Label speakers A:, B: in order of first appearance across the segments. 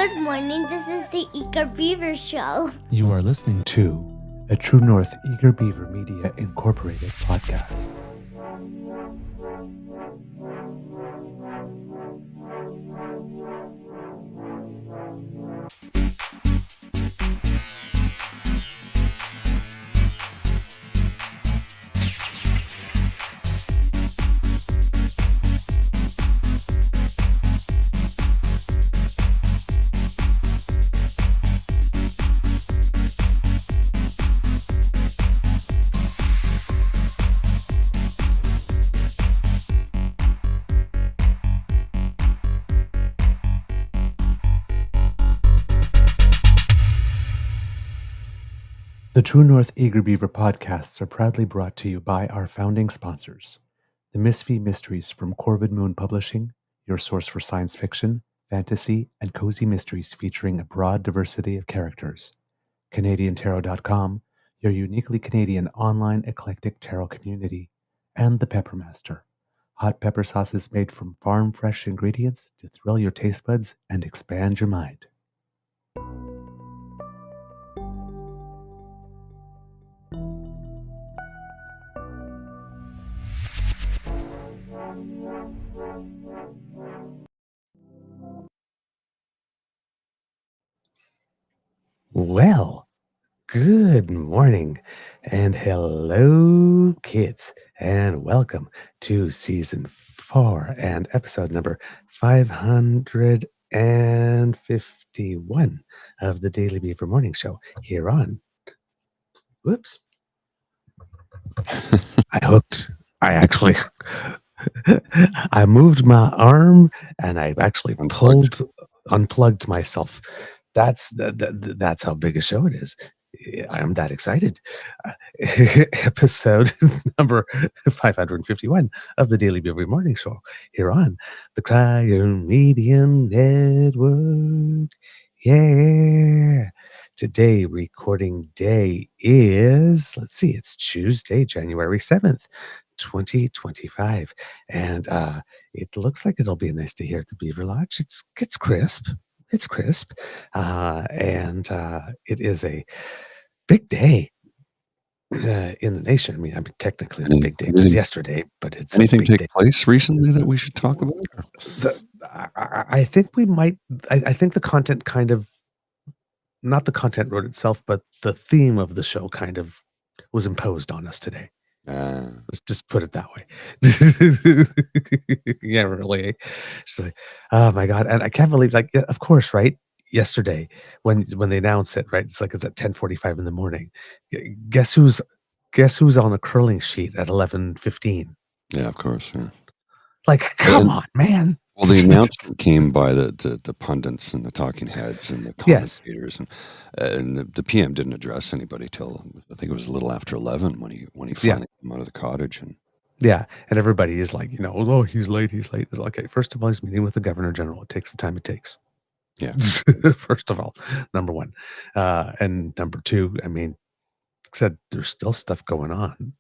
A: Good morning, this is the Eager Beaver Show.
B: You are listening to a True North Eager Beaver Media Incorporated podcast. The True North Eager Beaver podcasts are proudly brought to you by our founding sponsors, the Misfit Mysteries from Corvid Moon Publishing, your source for science fiction, fantasy, and cozy mysteries featuring a broad diversity of characters, CanadianTarot.com, your uniquely Canadian online eclectic tarot community, and the Peppermaster, hot pepper sauces made from farm-fresh ingredients to thrill your taste buds and expand your mind. Well, good morning and hello, kids, and welcome to season 4 and episode number 551 of the Daily Beaver Morning Show here on. Whoops. I moved my arm and I actually unplugged myself. That's how big a show it is. I am that excited. Episode number 551 of the Daily Beaver Morning Show here on the Cryon Media Network. Yeah. Today, recording day is, it's Tuesday, January 7th, 2025. And it looks like it'll be a nice day here at the Beaver Lodge. It's crisp. It's crisp. And it is a big day in the nation. I mean, technically it's a big day. It was yesterday, but it's
C: anything take place recently that we should talk about?
B: I think we might. I think the content kind of, not the content wrote itself, but the theme of the show kind of was imposed on us today. Let's just put it that way. Yeah, really. She's like, oh my God. And I can't believe, of course, right? Yesterday, when they announce it, right? It's at 10:45 in the morning. Guess who's on a curling sheet at 11:15?
C: Yeah, of course. Yeah.
B: Come on, man.
C: Well, the announcement came by the pundits and the talking heads and the commentators, and the PM didn't address anybody till I think it was a little after 11 when he finally came out of the cottage. And
B: everybody is like, oh, he's late. It's like, okay, first of all, he's meeting with the Governor General. It takes the time it takes.
C: Yeah.
B: First of all, number one, and number two, I mean, said there's still stuff going on.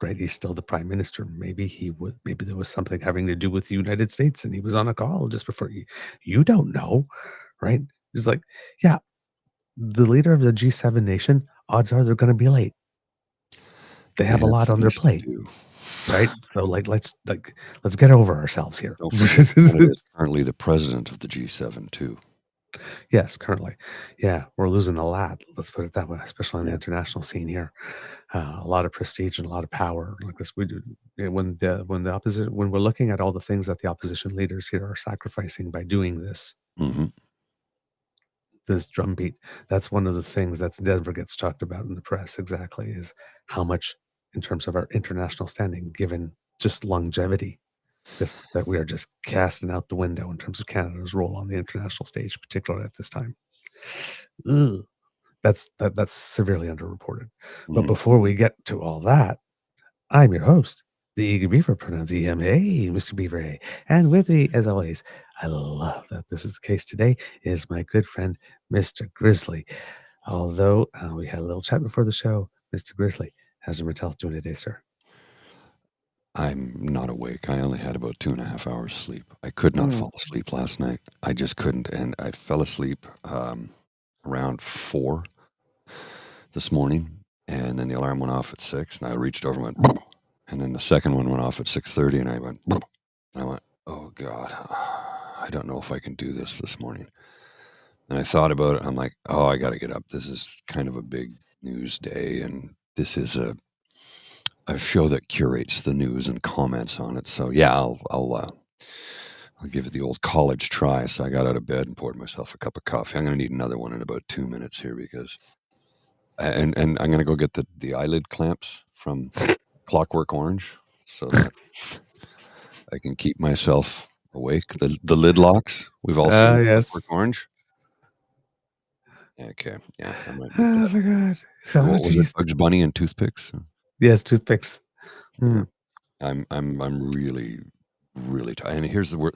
B: Right, he's still the Prime Minister. Maybe there was something having to do with the United States, and he was on a call just before. You don't know, right? He's like, yeah, the leader of the G7 nation. Odds are they're going to be late. They have a lot on their plate, right? So let's get over ourselves here.
C: Canada is currently the president of the G7 too.
B: Yes, currently. Yeah, we're losing a lot. Let's put it that way, especially on the international scene here. A lot of prestige and a lot of power like this. We do when we're looking at all the things that the opposition leaders here are sacrificing by doing this.
C: Mm-hmm.
B: This drumbeat. That's one of the things that never gets talked about in the press. Exactly, is how much in terms of our international standing, given just longevity, that we are just casting out the window in terms of Canada's role on the international stage, particularly at this time. Ugh. That's severely underreported. But before we get to all that, I'm your host, the Eager Beaver, pronounced E-M. Hey, Mr. Beaver. Hey. And with me, as always, I love that this is the case today, is my good friend, Mr. Grizzly. Although we had a little chat before the show, Mr. Grizzly, how's your mental health doing today, sir?
C: I'm not awake. I only had about 2.5 hours sleep. I could not fall asleep last night. I just couldn't. And I fell asleep around 4 this morning. And then the alarm went off at 6. And I reached over and went, and then the second one went off at 6:30. And I went, oh God, I don't know if I can do this morning. And I thought about it. I'm like, oh, I got to get up. This is kind of a big news day. And this is a show that curates the news and comments on it. So yeah, I'll give it the old college try. So I got out of bed and poured myself a cup of coffee. I'm going to need another one in about 2 minutes here because, and I'm going to go get the eyelid clamps from Clockwork Orange so that I can keep myself awake. The lid locks. We've all seen
B: Yes.
C: Clockwork Orange. Okay, yeah, I might
B: Oh
C: need that.
B: my God.
C: Or
B: Oh,
C: what was it?
B: geez.
C: Bugs Bunny and toothpicks.
B: Yes, toothpicks.
C: Yeah. I'm really, really tired. And here's the word.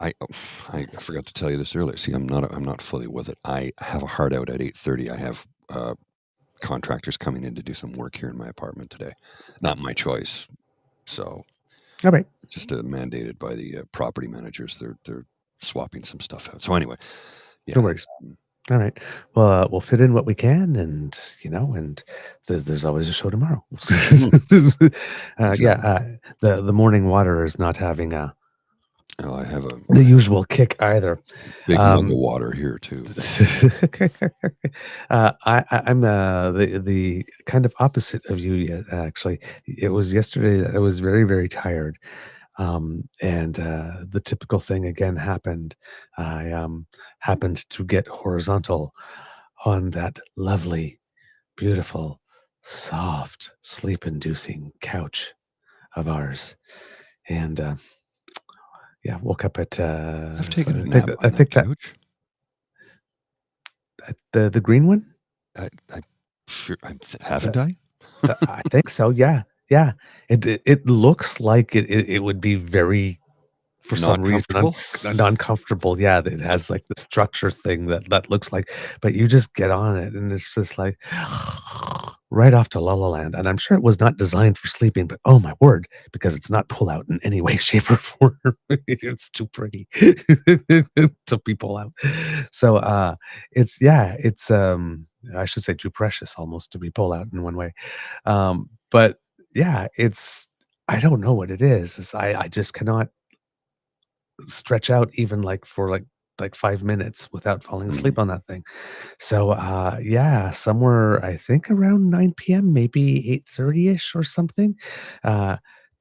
C: I forgot to tell you this earlier. See, I'm not fully with it. I have a hard out at 8:30. I have contractors coming in to do some work here in my apartment today. Not my choice. So,
B: all right,
C: just mandated by the property managers. They're swapping some stuff out. So anyway, yeah.
B: No worries. All right. Well, we'll fit in what we can, and and there's always a show tomorrow.
C: Exactly.
B: Yeah. The morning water is not having
C: Oh, I have
B: the usual kick either.
C: big mug of water here too.
B: I'm the kind of opposite of you. Actually, it was yesterday that I was very, very tired. And the typical thing again happened. I happened to get horizontal on that lovely, beautiful, soft, sleep-inducing couch of ours, and yeah, woke up at.
C: I've taken a
B: I
C: nap
B: think,
C: on that couch.
B: The green one.
C: I sure haven't I?
B: I think so. Yeah, yeah. It looks like it would be very, for
C: Not
B: some reason,
C: comfortable?
B: uncomfortable. Yeah, it has like the structure thing that looks like, but you just get on it and it's just like right off to La La Land. And I'm sure it was not designed for sleeping, but oh my word, because it's not pull out in any way, shape, or form. It's too pretty to be pull out. So it's I should say too precious almost to be pull out in one way. But yeah, I don't know what it is. I just cannot stretch out even like for like 5 minutes without falling asleep on that thing. So yeah, somewhere I think around 9 p.m., maybe 8:30ish or something.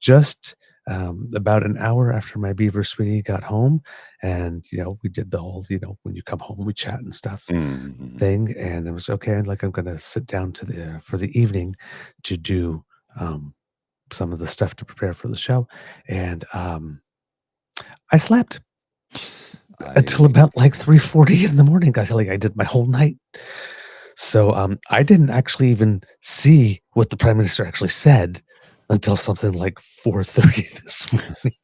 B: Just about an hour after my beaver sweetie got home, and we did the whole when you come home we chat and stuff thing, and it was okay. Like I'm gonna sit down for the evening to do some of the stuff to prepare for the show, and I slept until about like 3:40 in the morning. I feel like I did my whole night. So I didn't actually even see what the Prime Minister actually said until something like 4:30 this morning.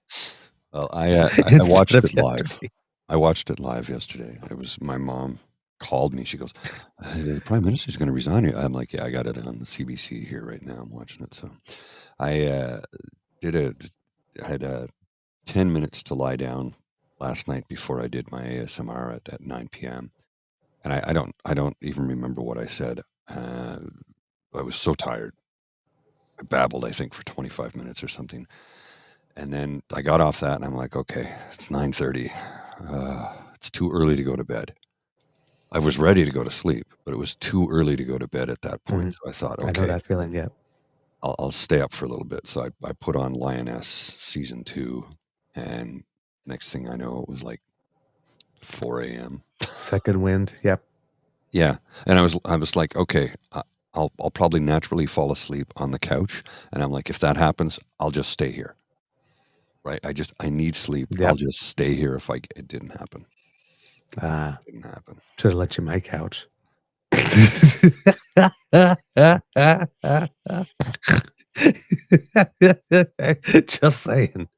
C: Well, I watched it live. I watched it live yesterday. It was my mom called me. She goes, "The Prime Minister's going to resign." I'm like, "Yeah, I got it on the CBC here right now. I'm watching it." So I had 10 minutes to lie down last night before I did my ASMR at 9 p.m. And I don't even remember what I said. I was so tired. I babbled, I think, for 25 minutes or something. And then I got off that and I'm like, okay, it's 9:30. It's too early to go to bed. I was ready to go to sleep, but it was too early to go to bed at that point. So I thought,
B: I know
C: okay,
B: that feeling. Yeah.
C: I'll stay up for a little bit. So I put on Lioness season 2, and next thing I know, it was like 4 a.m.
B: Second wind. Yep.
C: Yeah, and I was like, okay, I'll probably naturally fall asleep on the couch, and I'm like, if that happens, I'll just stay here. Right? I need sleep.
B: Yep.
C: I'll just stay here if it didn't happen. It didn't happen.
B: Should have let you my couch. Just saying.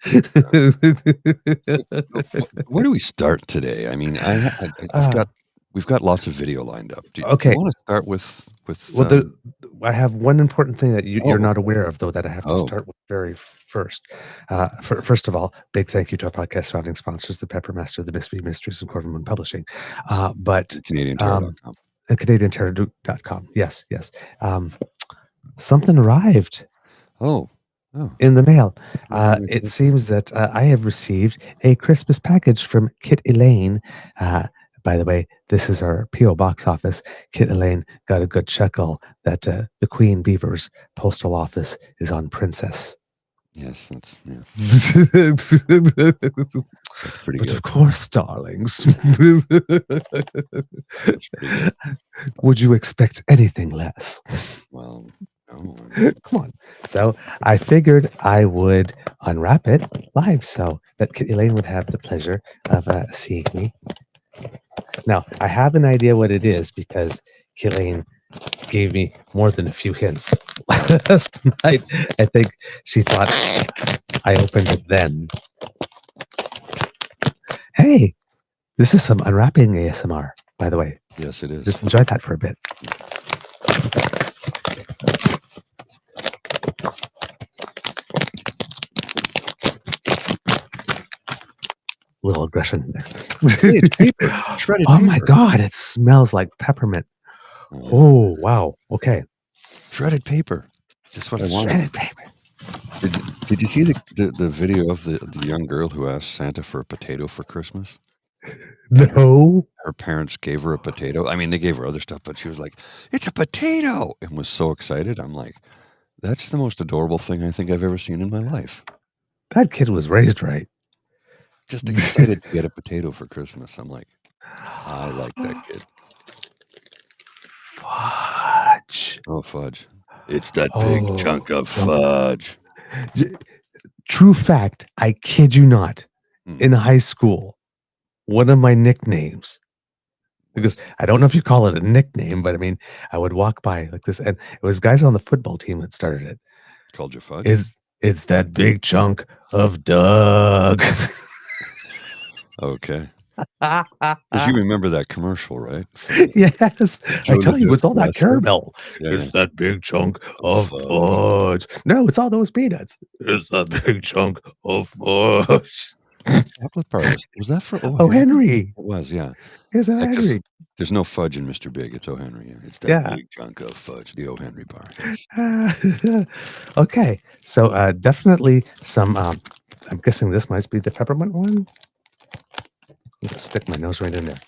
C: Where do we start today? I mean, I've got We've got lots of video lined up. Do you
B: Okay.
C: want to start with?
B: Well, I have one important thing that you're not
C: okay.
B: aware of, though, that I have to start with very first. First of all, big thank you to our podcast founding sponsors, the Peppermaster, the Mystery Mysteries, and Quarter Moon Publishing. But
C: CanadianTarot.com.
B: CanadianTarot.com. Yes. Something arrived in the mail. It seems that I have received a Christmas package from Kit Elaine. By the way, this is our P.O. box office. Kit Elaine got a good chuckle that the Queen Beaver's postal office is on Princess.
C: Yes, that's
B: pretty
C: good.
B: But of course, darlings. Would you expect anything less?
C: Well, no.
B: Come on. So I figured I would unwrap it live so that Kit Elaine would have the pleasure of seeing me. Now, I have an idea what it is because Kit Elaine gave me more than a few hints last night. I think she thought I opened it then. Hey, this is some unwrapping ASMR, by the way.
C: Yes, it is.
B: Just enjoy that for a bit. Little aggression there.
C: Hey, it's paper. Shredded
B: oh
C: paper.
B: My God, it smells like peppermint. Oh, wow. Okay.
C: Shredded paper. Just what I wanted.
B: Shredded paper.
C: Did you see the video of the young girl who asked Santa for a potato for Christmas?
B: No.
C: Her parents gave her a potato. I mean, they gave her other stuff, but she was like, "It's a potato," and was so excited. I'm like, that's the most adorable thing I think I've ever seen in my life.
B: That kid was raised right.
C: Just excited to get a potato for Christmas. I'm like, I like that kid.
B: Fudge.
C: Oh, fudge. It's that big chunk of fudge.
B: True fact, I kid you not. In high school, one of my nicknames, because I don't know if you call it a nickname, but I mean, I would walk by like this, and it was guys on the football team that started it.
C: Called you fudge?
B: It's that big chunk of Doug.
C: Okay. Because you remember that commercial, right?
B: Yes. I tell you, it's all that caramel. It's that big chunk of fudge. No, it's all those peanuts. It's that big chunk of fudge.
C: Chocolate Parlors. Was that for
B: Henry?
C: It was, yeah.
B: Here's Henry.
C: There's no fudge in Mr. Big. It's O. Henry. It's that big chunk of fudge, the O. Henry bar. Yes.
B: Okay. So definitely some, I'm guessing this might be the peppermint one. I'm gonna stick my nose right in there.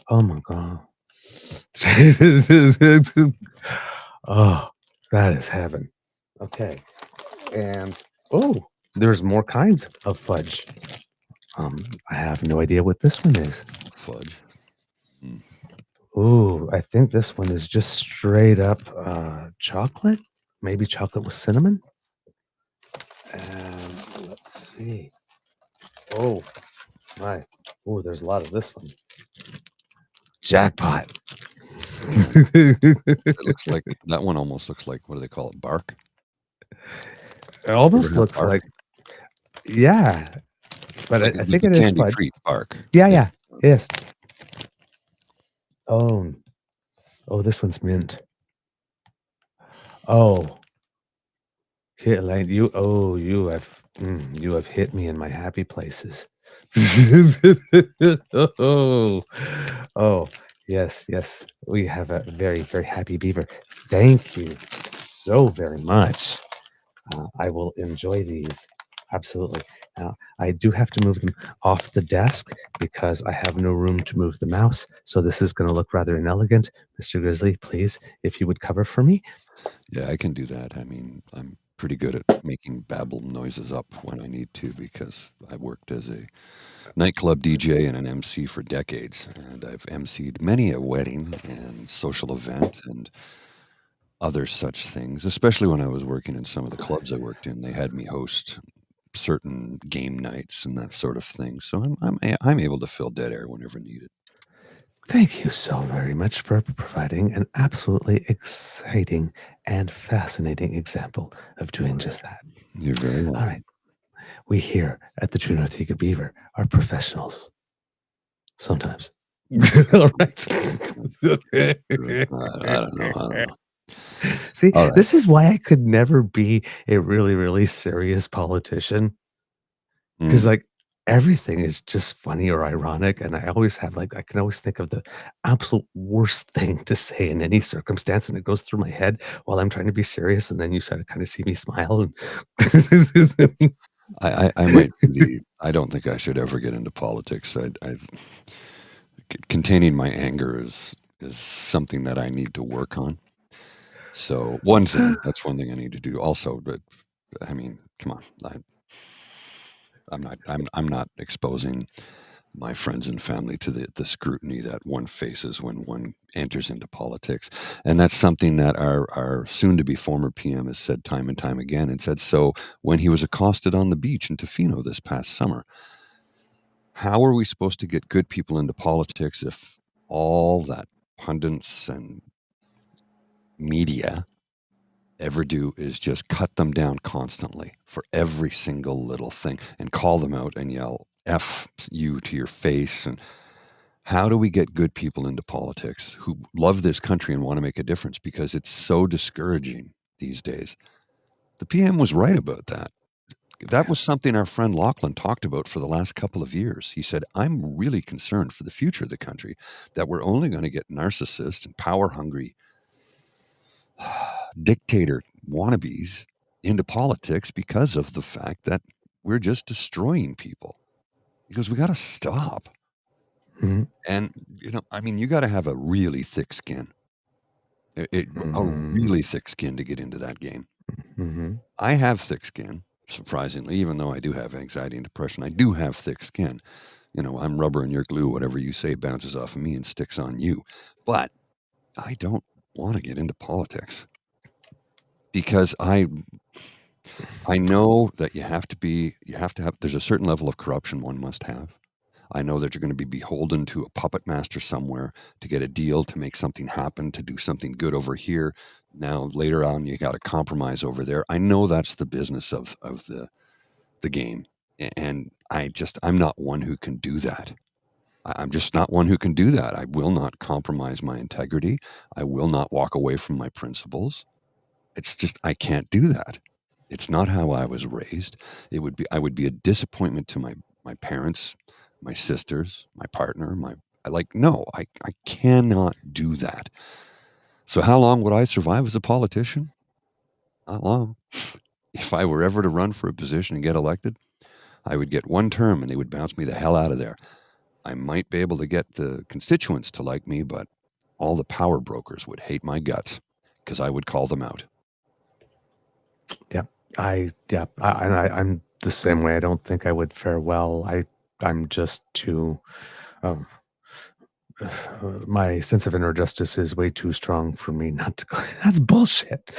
B: Oh my God. Oh, that is heaven. Okay. And there's more kinds of fudge. I have no idea what this one is.
C: Fudge.
B: Ooh, I think this one is just straight up chocolate. Maybe chocolate with cinnamon. And let's see. Oh my. Oh, there's a lot of this one. Jackpot.
C: It looks like that one almost looks like, what do they call it? Bark?
B: It almost looks like, yeah. But
C: like
B: I think it is fudge.
C: Treat bark.
B: Yeah. Yes. Oh, this one's mint. Oh, Elaine, you have hit me in my happy places. Yes. We have a very, very happy beaver. Thank you so very much. I will enjoy these. Absolutely. Now, I do have to move them off the desk because I have no room to move the mouse. So this is going to look rather inelegant. Mr. Grizzly, please, if you would cover for me.
C: Yeah, I can do that. I mean, I'm pretty good at making babble noises up when I need to because I worked as a nightclub DJ and an MC for decades. And I've MC'd many a wedding and social event and other such things, especially when I was working in some of the clubs I worked in. They had me host certain game nights and that sort of thing. So I'm able to fill dead air whenever needed.
B: Thank you so very much for providing an absolutely exciting and fascinating example of doing just that.
C: You're very welcome.
B: All right. We here at the True North Eager Beaver are professionals. Sometimes. All right.
C: I don't know.
B: See,
C: All right.
B: this is why I could never be a really, really serious politician. Because like everything is just funny or ironic, and I always have I can always think of the absolute worst thing to say in any circumstance, and it goes through my head while I'm trying to be serious, and then you sort of kind of see me smile. And
C: I might be I don't think I should ever get into politics. Containing my anger is something that I need to work on. So that's one thing I need to do. Also, but I mean, come on, I'm not exposing my friends and family to the scrutiny that one faces when one enters into politics. And that's something that our soon-to-be former PM has said time and time again, and said so when he was accosted on the beach in Tofino this past summer. How are we supposed to get good people into politics if all that pundits and media ever do is just cut them down constantly for every single little thing and call them out and yell F you to your face? And how do we get good people into politics who love this country and want to make a difference? Because it's so discouraging these days. The PM was right about that. That was something our friend Lachlan talked about for the last couple of years. He said, I'm really concerned for the future of the country, that we're only going to get narcissists and power-hungry dictator wannabes into politics because of the fact that we're just destroying people. Because we got to stop.
B: Mhm.
C: And, I mean, you got to have a really thick skin. A really thick skin to get into that game.
B: Mhm.
C: I have thick skin, surprisingly, even though I do have anxiety and depression. I do have thick skin. I'm rubber and you're glue. Whatever you say bounces off of me and sticks on you. But I don't want to get into politics because I know that you have to have, there's a certain level of corruption one must have. I know that you're going to be beholden to a puppet master somewhere to get a deal, to make something happen, to do something good over here. Now, later on, you got to compromise over there. I know that's the business of the game. And I'm not one who can do that. I'm just not one who can do that. I will not compromise my integrity. I will not walk away from my principles. It's just, I can't do that. It's not how I was raised. I would be a disappointment to my parents, my sisters, my partner, no, I cannot do that. So how long would I survive as a politician? Not long. If I were ever to run for a position and get elected, I would get one term and they would bounce me the hell out of there. I might be able to get the constituents to like me, but all the power brokers would hate my guts because I would call them out.
B: I'm the same way. I don't think I would fare well. I'm just too. My sense of inner justice is way too strong for me not to go. That's bullshit.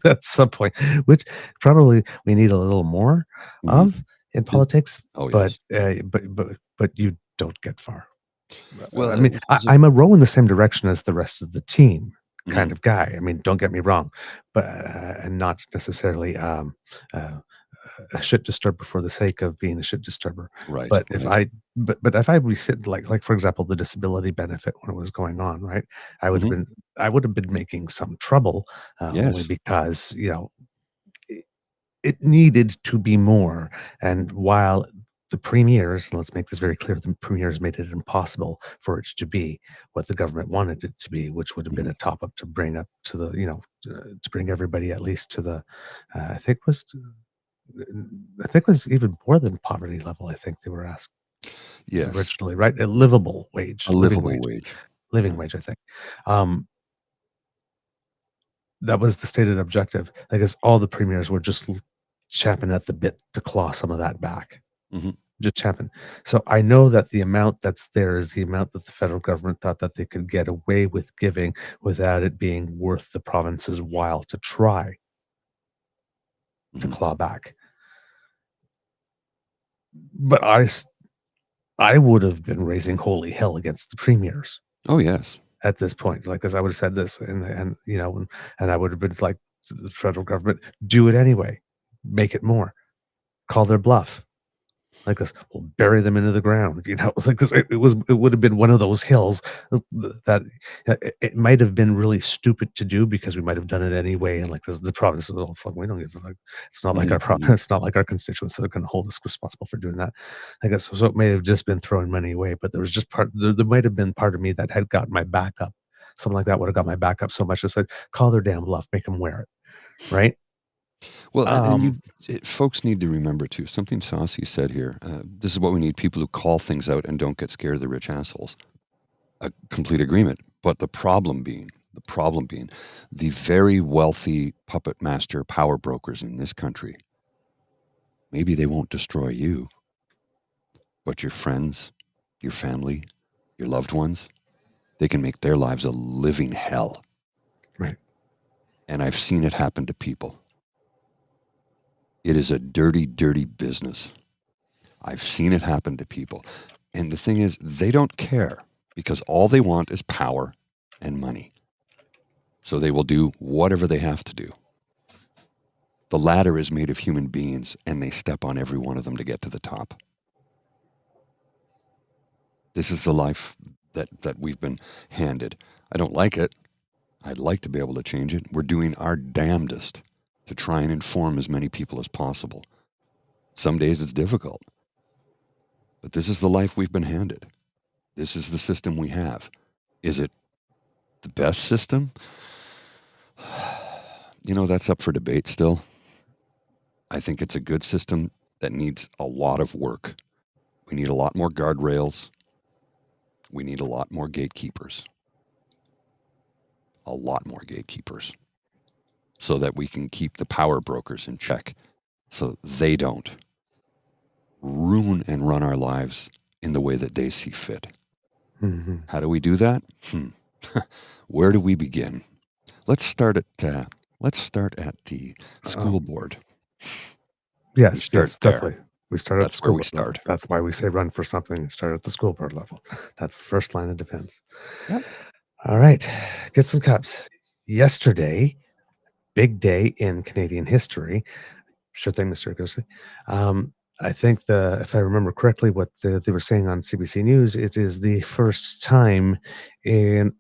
B: At some point, which probably we need a little more of in politics.
C: Oh,
B: but
C: yes.
B: but you don't get far.
C: Well,
B: I mean, I'm a row in the same direction as the rest of the team kind
C: Mhm.
B: of guy. I mean, don't get me wrong, but and not necessarily a shit disturber for the sake of being a shit disturber.
C: Right.
B: But if I resit like for example the disability benefit when it was going on, right? I would have been making some trouble only
C: Yes.
B: because it needed to be more. And while the premiers, let's make this very clear, the premiers made it impossible for it to be what the government wanted it to be, which would have been a top up to bring up to the, to bring everybody at least to the, I think it was even more than poverty level. I think they were asked originally, right? A livable wage, living wage. I think. That was the stated objective. I guess all the premiers were just champing at the bit to claw some of that back. Just champing. So I know that the amount that's there is the amount that the federal government thought that they could get away with giving without it being worth the province's while to try to claw back. But I would have been raising holy hell against the premiers.
C: Oh, yes.
B: At this point, like, as I would have said this, and I would have been like the federal government, do it anyway, make it more, call their bluff. like this, we'll bury them into the ground, like this. It would have been one of those hills that it might have been really stupid to do because we might have done it anyway. And like this, the province is, oh, fuck, we don't give a fuck. It's not like our it's not like our constituents that are going to hold us responsible for doing that. I guess so. It may have just been throwing money away, but there was just there might have been part of me that had got my back up. Something like that would have got my back up so much. I said, call their damn bluff, make them wear it, right?
C: Well, and folks need to remember too, something Saucy said here. This is what we need: people who call things out and don't get scared of the rich assholes. A complete agreement. But the problem being, the very wealthy puppet master power brokers in this country, maybe they won't destroy you, but your friends, your family, your loved ones, they can make their lives a living hell.
B: Right.
C: And I've seen it happen to people. It is a dirty, dirty business. I've seen it happen to people. And the thing is, they don't care because all they want is power and money. So they will do whatever they have to do. The ladder is made of human beings, and they step on every one of them to get to the top. This is the life that we've been handed. I don't like it. I'd like to be able to change it. We're doing our damnedest to try and inform as many people as possible. Some days it's difficult, but this is the life we've been handed. This is the system we have. Is it the best system? That's up for debate still. I think it's a good system that needs a lot of work. We need a lot more guardrails. We need a lot more gatekeepers. A lot more gatekeepers. So that we can keep the power brokers in check so they don't ruin and run our lives in the way that they see fit.
B: Mm-hmm.
C: How do we do that? Where do we begin? Let's start at the school board.
B: Yes, definitely. We start at the school board
C: level.
B: That's why we say run for something and start at the school board level. That's the first line of defense.
C: Yep.
B: All right, get some cups. Yesterday, big day in Canadian history. Sure thing, Mr. Ghosty. I think if I remember correctly, what they were saying on CBC News, it is the first time in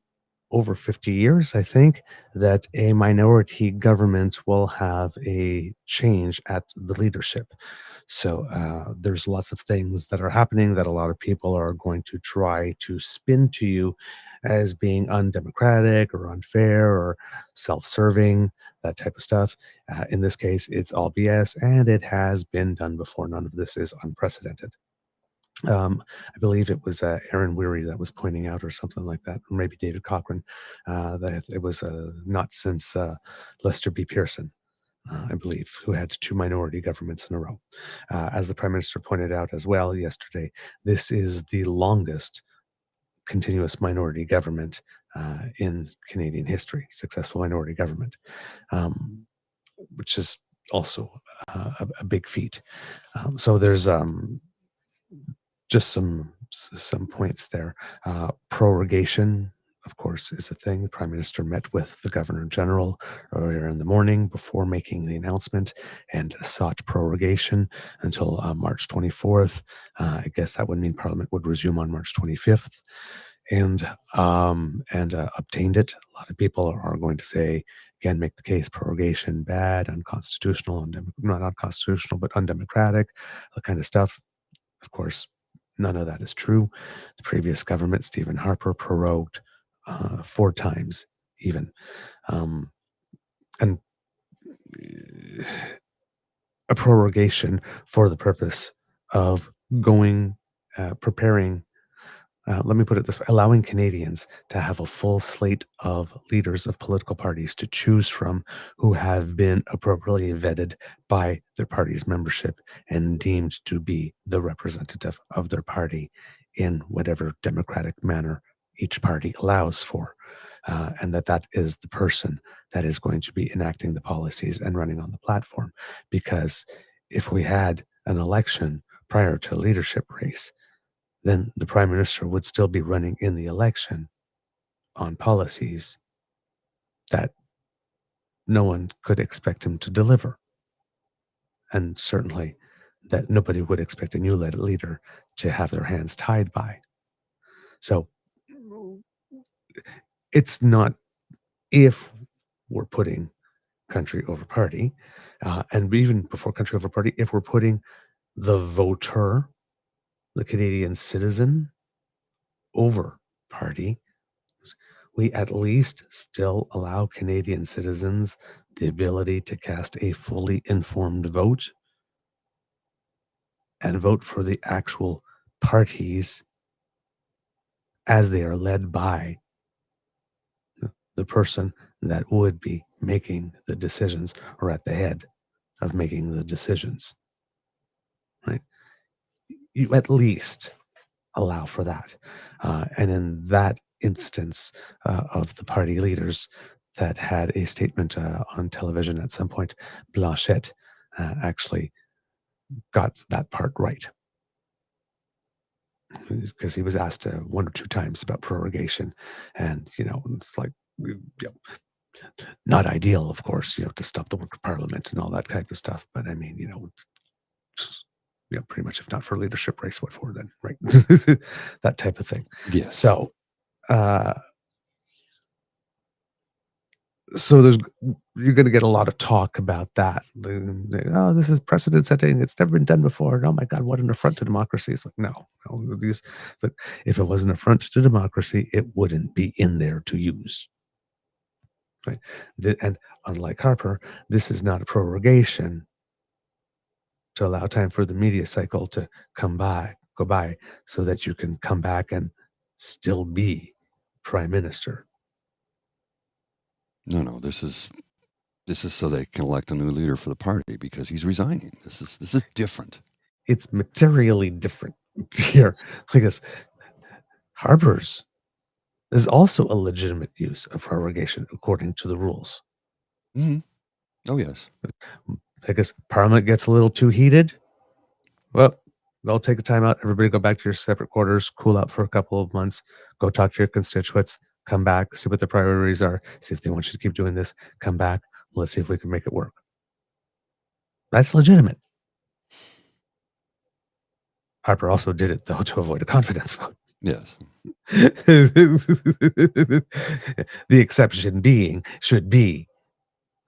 B: over 50 years, I think, that a minority government will have a change at the leadership. So there's lots of things that are happening that a lot of people are going to try to spin to you as being undemocratic or unfair or self-serving, that type of stuff. In this case, it's all BS, and it has been done before. None of this is unprecedented. I believe it was Aaron Weary that was pointing out, or something like that, or maybe David Cochrane, that it was not since Lester B. Pearson, I believe, who had two minority governments in a row. As the Prime Minister pointed out as well yesterday, this is the longest continuous minority government in Canadian history, successful minority government, which is also a big feat. So there's just some points there. Prorogation, of course, is a thing. The Prime Minister met with the Governor General earlier in the morning before making the announcement and sought prorogation until March 24th. I guess that would mean Parliament would resume on March 25th, and obtained it. A lot of people are going to say, again, make the case prorogation bad, unconstitutional, not unconstitutional, but undemocratic, that kind of stuff. Of course, none of that is true. The previous government, Stephen Harper, prorogued 4 times even. And a prorogation for the purpose of preparing, let me put it this way, allowing Canadians to have a full slate of leaders of political parties to choose from who have been appropriately vetted by their party's membership and deemed to be the representative of their party in whatever democratic manner each party allows for. And that is the person that is going to be enacting the policies and running on the platform. Because if we had an election prior to a leadership race, then the Prime Minister would still be running in the election on policies that no one could expect him to deliver. And certainly that nobody would expect a new leader to have their hands tied by. So it's not if we're putting country over party, and even before country over party, if we're putting the voter, the Canadian citizen, over party, we at least still allow Canadian citizens the ability to cast a fully informed vote and vote for the actual parties as they are led by the person that would be making the decisions or at the head of making the decisions, right? You at least allow for that. And in that instance of the party leaders that had a statement on television at some point, Blanchet actually got that part right. Because he was asked one or two times about prorogation. And, it's like, not ideal, of course, to stop the work of Parliament and all that type of stuff. But I mean, pretty much if not for leadership race, what for then, right? That type of thing.
C: Yes.
B: So you're going to get a lot of talk about that. Oh, this is precedent setting. It's never been done before. And oh my God, what an affront to democracy. It's like, no, it's like, if it was an affront to democracy, it wouldn't be in there to use. Right. And unlike Harper, this is not a prorogation to allow time for the media cycle to go by so that you can come back and still be prime minister.
C: No, this is so they can elect a new leader for the party because he's resigning. This is different.
B: It's materially different here. Because Harper's is also a legitimate use of prorogation according to the rules.
C: Mm-hmm. Oh, yes.
B: I guess Parliament gets a little too heated. Well, they'll take a time out. Everybody go back to your separate quarters, cool out for a couple of months, go talk to your constituents, come back, see what their priorities are, see if they want you to keep doing this, come back, let's see if we can make it work. That's legitimate. Harper also did it, though, to avoid a confidence vote.
C: Yes.
B: The exception should be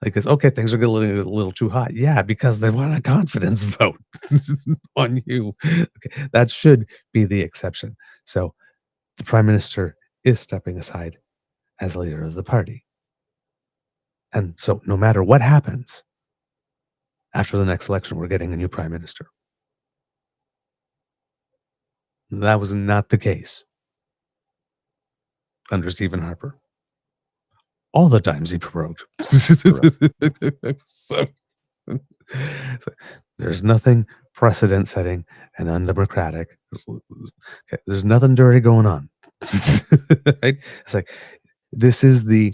B: like this. Okay, things are getting a little too hot. Yeah, because they want a confidence vote on you. Okay, that should be the exception. So the prime minister is stepping aside as leader of the party. And so no matter what happens after the next election, we're getting a new prime minister. That was not the case under Stephen Harper. All the times he prorogued. so there's nothing precedent setting and undemocratic. There's nothing dirty going on. Right? It's like, this is if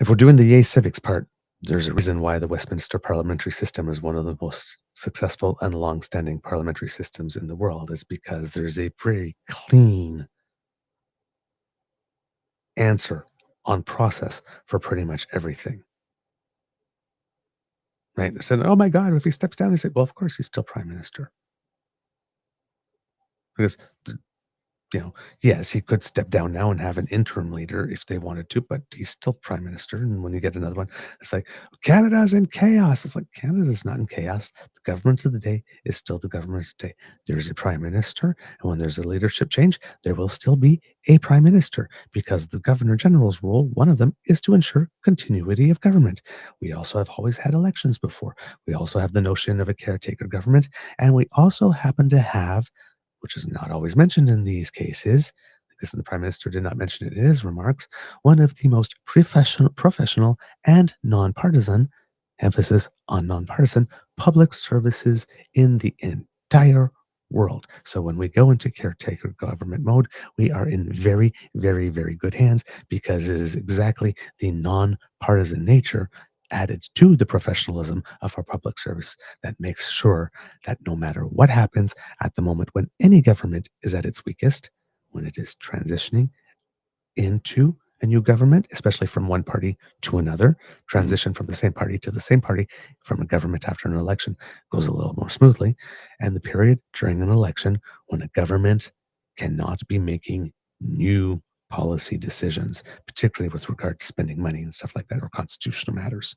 B: we're doing the yay civics part, there's a reason why the Westminster parliamentary system is one of the most successful and long-standing parliamentary systems in the world, is because there's a very clean answer on process for pretty much everything. Right? I said, oh my God, if he steps down, he said, well, of course he's still prime minister. Because, yes, he could step down now and have an interim leader if they wanted to, but he's still prime minister. And when you get another one, it's like, Canada's in chaos. It's like, Canada's not in chaos. The government of the day is still the government of the day. There's a prime minister. And when there's a leadership change, there will still be a prime minister, because the governor general's role, one of them, is to ensure continuity of government. We also have always had elections before. We also have the notion of a caretaker government. And we also happen to have, which is not always mentioned in these cases, because the prime minister did not mention it in his remarks, one of the most professional and nonpartisan, emphasis on nonpartisan, public services in the entire world. So when we go into caretaker government mode, we are in very, very, very good hands, because it is exactly the nonpartisan nature added to the professionalism of our public service that makes sure that no matter what happens at the moment when any government is at its weakest, when it is transitioning into a new government, especially from one party to another, transition from the same party to the same party from a government after an election goes a little more smoothly. And the period during an election when a government cannot be making new policy decisions, particularly with regard to spending money and stuff like that, or constitutional matters.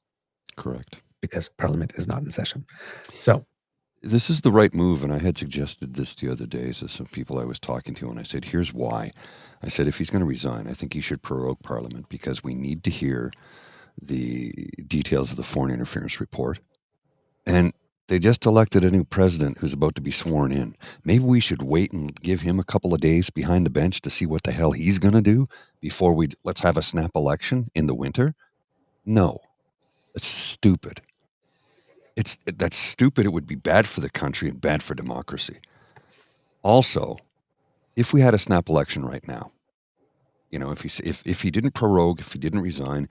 C: Correct.
B: Because Parliament is not in session. So
C: this is the right move, and I had suggested this the other day to some people I was talking to, and I said, here's why. I said, if he's going to resign, I think he should prorogue Parliament because we need to hear the details of the foreign interference report. And they just elected a new president who's about to be sworn in. Maybe we should wait and give him a couple of days behind the bench to see what the hell he's going to do before let's have a snap election in the winter. No, it's stupid. That's stupid. It would be bad for the country and bad for democracy. Also, if we had a snap election right now, if he didn't prorogue, if he didn't resign,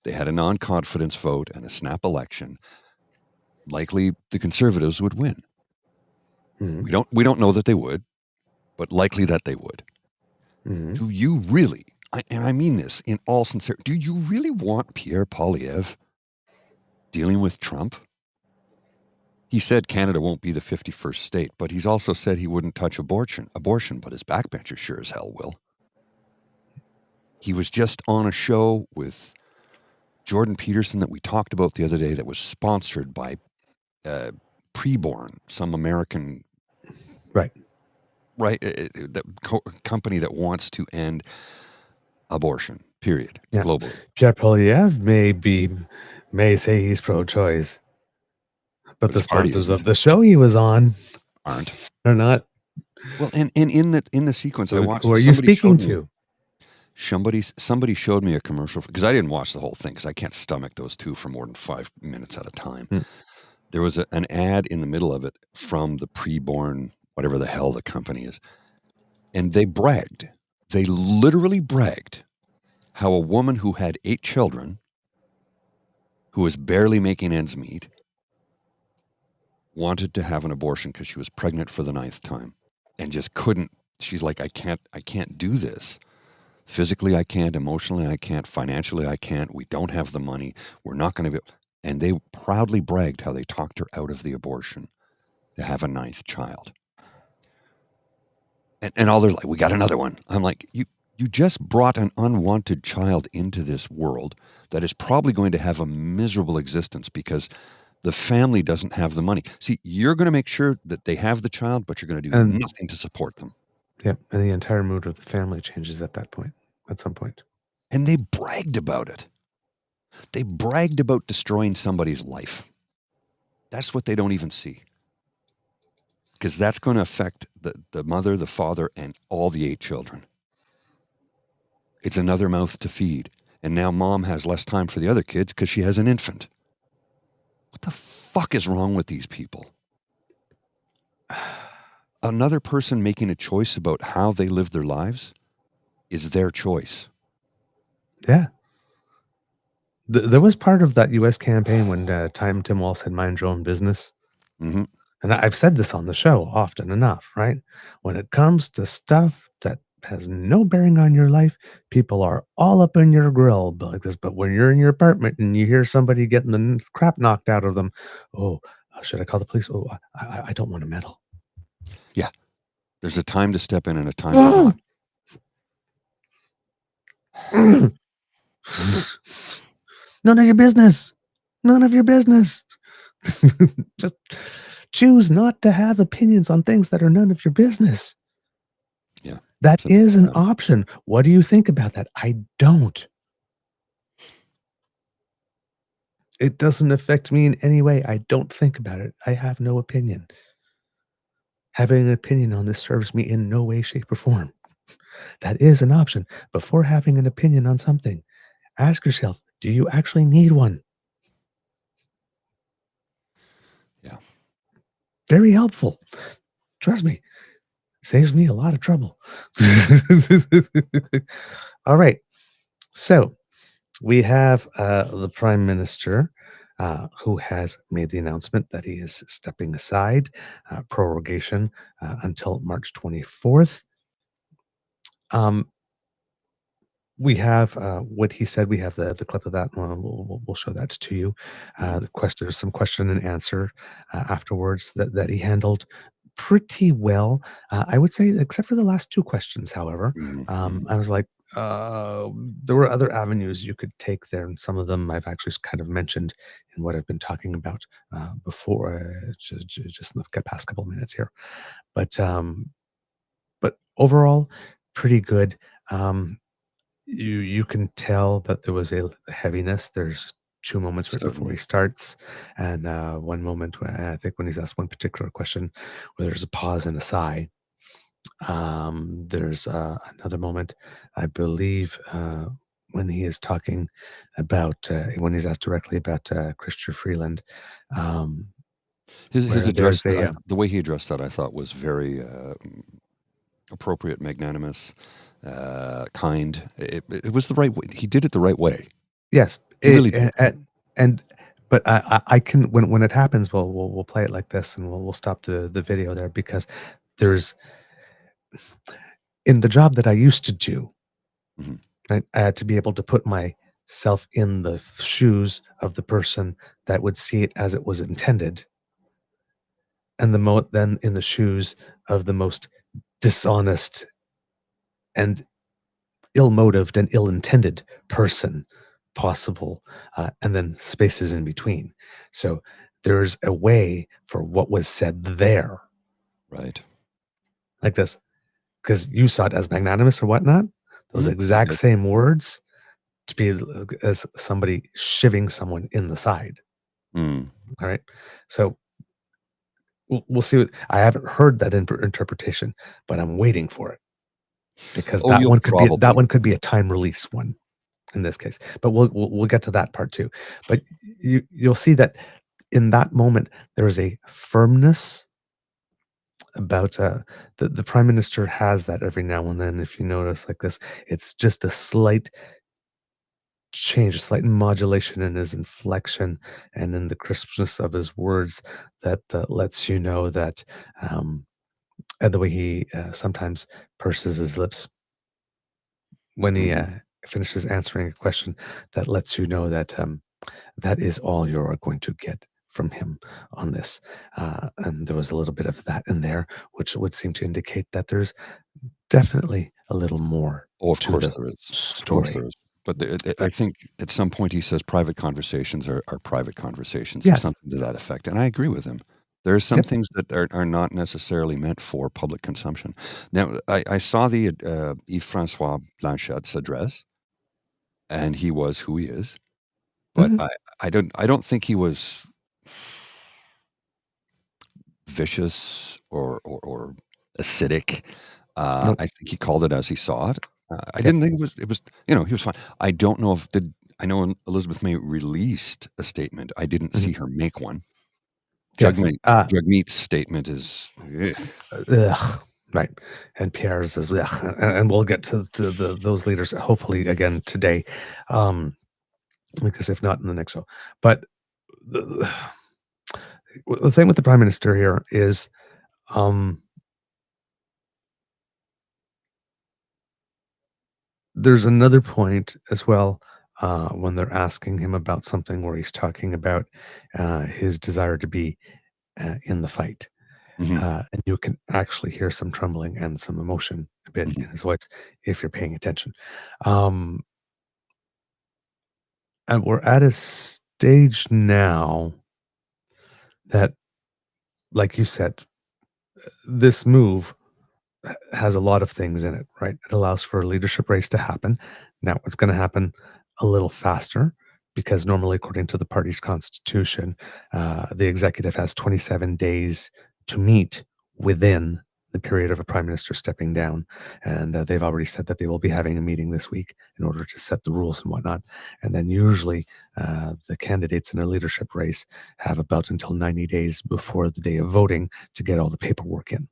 C: they had a non-confidence vote and a snap election, likely the Conservatives would win.
B: mm-hmm.
C: We don't know that they would, but likely that they would.
B: Mm-hmm.
C: Do you really, and I mean this in all sincerity, do you really want Pierre Poilievre dealing with Trump? He said Canada won't be the 51st state, but he's also said he wouldn't touch abortion, but his backbenchers sure as hell will. He was just on a show with Jordan Peterson that we talked about the other day that was sponsored by Preborn, some American company that wants to end abortion, period, globally.
B: Pierre Poilievre may say he's pro-choice. But the sponsors of the show he was on
C: aren't.
B: They're not.
C: Well, and in the sequence I watched,
B: who are you speaking to?
C: Somebody showed me a commercial because I didn't watch the whole thing because I can't stomach those two for more than 5 minutes at a time. There was an ad in the middle of it from the Preborn, whatever the hell the company is, and they bragged. They literally bragged how a woman who had 8 children, who was barely making ends meet, wanted to have an abortion because she was pregnant for the 9th time and just couldn't. She's like, I can't do this. Physically, I can't. Emotionally, I can't. Financially, I can't. We don't have the money. We're not going to be. And they proudly bragged how they talked her out of the abortion to have a 9th child. And all they're like, we got another one. I'm like, you just brought an unwanted child into this world that is probably going to have a miserable existence because the family doesn't have the money. See, you're going to make sure that they have the child, but you're going to do nothing to support them.
B: Yep, and the entire mood of the family changes at some point.
C: And they bragged about it. They bragged about destroying somebody's life. That's what they don't even see. Because that's going to affect the mother, the father, and all the 8 children. It's another mouth to feed. And now mom has less time for the other kids because she has an infant. What the fuck is wrong with these people? Another person making a choice about how they live their lives is their choice.
B: Yeah. There was part of that U.S. campaign when Tim Walz said, mind your own business.
C: Mm-hmm.
B: And I've said this on the show often enough, right? When it comes to stuff that has no bearing on your life, people are all up in your grill like this. But when you're in your apartment and you hear somebody getting the crap knocked out of them, should I call the police? I don't want to meddle.
C: Yeah. There's a time to step in and a time to not.
B: None of your business. None of your business. Just choose not to have opinions on things that are none of your business.
C: Yeah.
B: That is an option. What do you think about that? I don't. It doesn't affect me in any way. I don't think about it. I have no opinion. Having an opinion on this serves me in no way, shape, or form. That is an option. Before having an opinion on something, ask yourself, do you actually need one?
C: Yeah.
B: Very helpful. Trust me. Saves me a lot of trouble. All right. So we have the Prime Minister who has made the announcement that he is stepping aside, prorogation until March 24th. we have what he said. We have the clip of that. We'll show that to you. There's some question and answer afterwards that he handled pretty well. I would say, except for the last two questions, however, I was like, there were other avenues you could take there, and some of them I've actually kind of mentioned in what I've been talking about before, just in the past couple of minutes here. But overall, pretty good. Um, you can tell that there was a heaviness. There's two moments right before he
C: Certainly.
B: starts, and one moment where I think when he's asked one particular question, where there's a pause and a sigh. There's another moment, I believe, when he is talking about when he's asked directly about Christopher Freeland, um,
C: His
B: where
C: address,
B: there's a
C: the way he addressed that, I thought was very appropriate, magnanimous, kind. It was the right way. He did it the right way.
B: yes,
C: He really did.
B: and but I can when it happens, we'll play it like this, and we'll stop the video there because there's in the job that I used to do,
C: Mhm.
B: right, I had to be able to put myself in the shoes of the person that would see it as it was intended, and then in the shoes of the most dishonest and ill-motived and ill-intended person possible, and then spaces in between. So there's a way for what was said there,
C: Right.
B: like this, because you saw it as magnanimous or whatnot. Those
C: I
B: exact
C: did.
B: same words to be as somebody shivving someone in the side.
C: Mm.
B: All right, so we'll see. I haven't heard that interpretation, but I'm waiting for it because
C: Oh, you'll
B: that
C: probably.
B: one could be a time release one in this case. But we'll get to that part too. But you'll see that in that moment there is a firmness about the prime minister has that every now and then. If you notice like this, it's just a slight change, a slight modulation in his inflection and in the crispness of his words that lets you know that, and the way he sometimes purses his lips when he
C: Mhm.
B: finishes answering a question, that lets you know that that is all you're going to get from him on this. And there was a little bit of that in there, which would seem to indicate that there's definitely a little more
C: Oh, of
B: to
C: course
B: the
C: there is. Of course
B: story.
C: there is. But I
B: But
C: think at some point he says private conversations are private conversations or
B: yes,
C: something to that effect, and I agree with him. There are some
B: yep,
C: things that are not necessarily meant for public consumption. Now, I saw the Yves-François Blanchette's address, and he was who he is, but
B: mhm,
C: I don't think he was vicious or acidic.
B: nope,
C: I think he called it as he saw it. I
B: yep,
C: didn't think it was, he was fine. I don't know if I know Elizabeth May released a statement. I didn't
B: mhm,
C: see her make one.
B: yes,
C: Jagmeet's statement is, ugh.
B: ugh, right. And Pierre's as well, and we'll get to those leaders hopefully again today, um, because if not in the next show. But the, the thing with the prime minister here is, um, there's another point as well, when they're asking him about something where he's talking about his desire to be in the fight.
C: Mhm,
B: And you can actually hear some trembling and some emotion a bit
C: mhm,
B: in his voice if you're paying attention. Um, and we're at a stage now that, like you said, this move has a lot of things in it, right? It allows for a leadership race to happen. Now, it's going to happen a little faster because normally, according to the party's constitution, the executive has 27 days to meet within the period of a prime minister stepping down. And they've already said that they will be having a meeting this week in order to set the rules and whatnot. And then usually the candidates in a leadership race have about until 90 days before the day of voting to get all the paperwork in.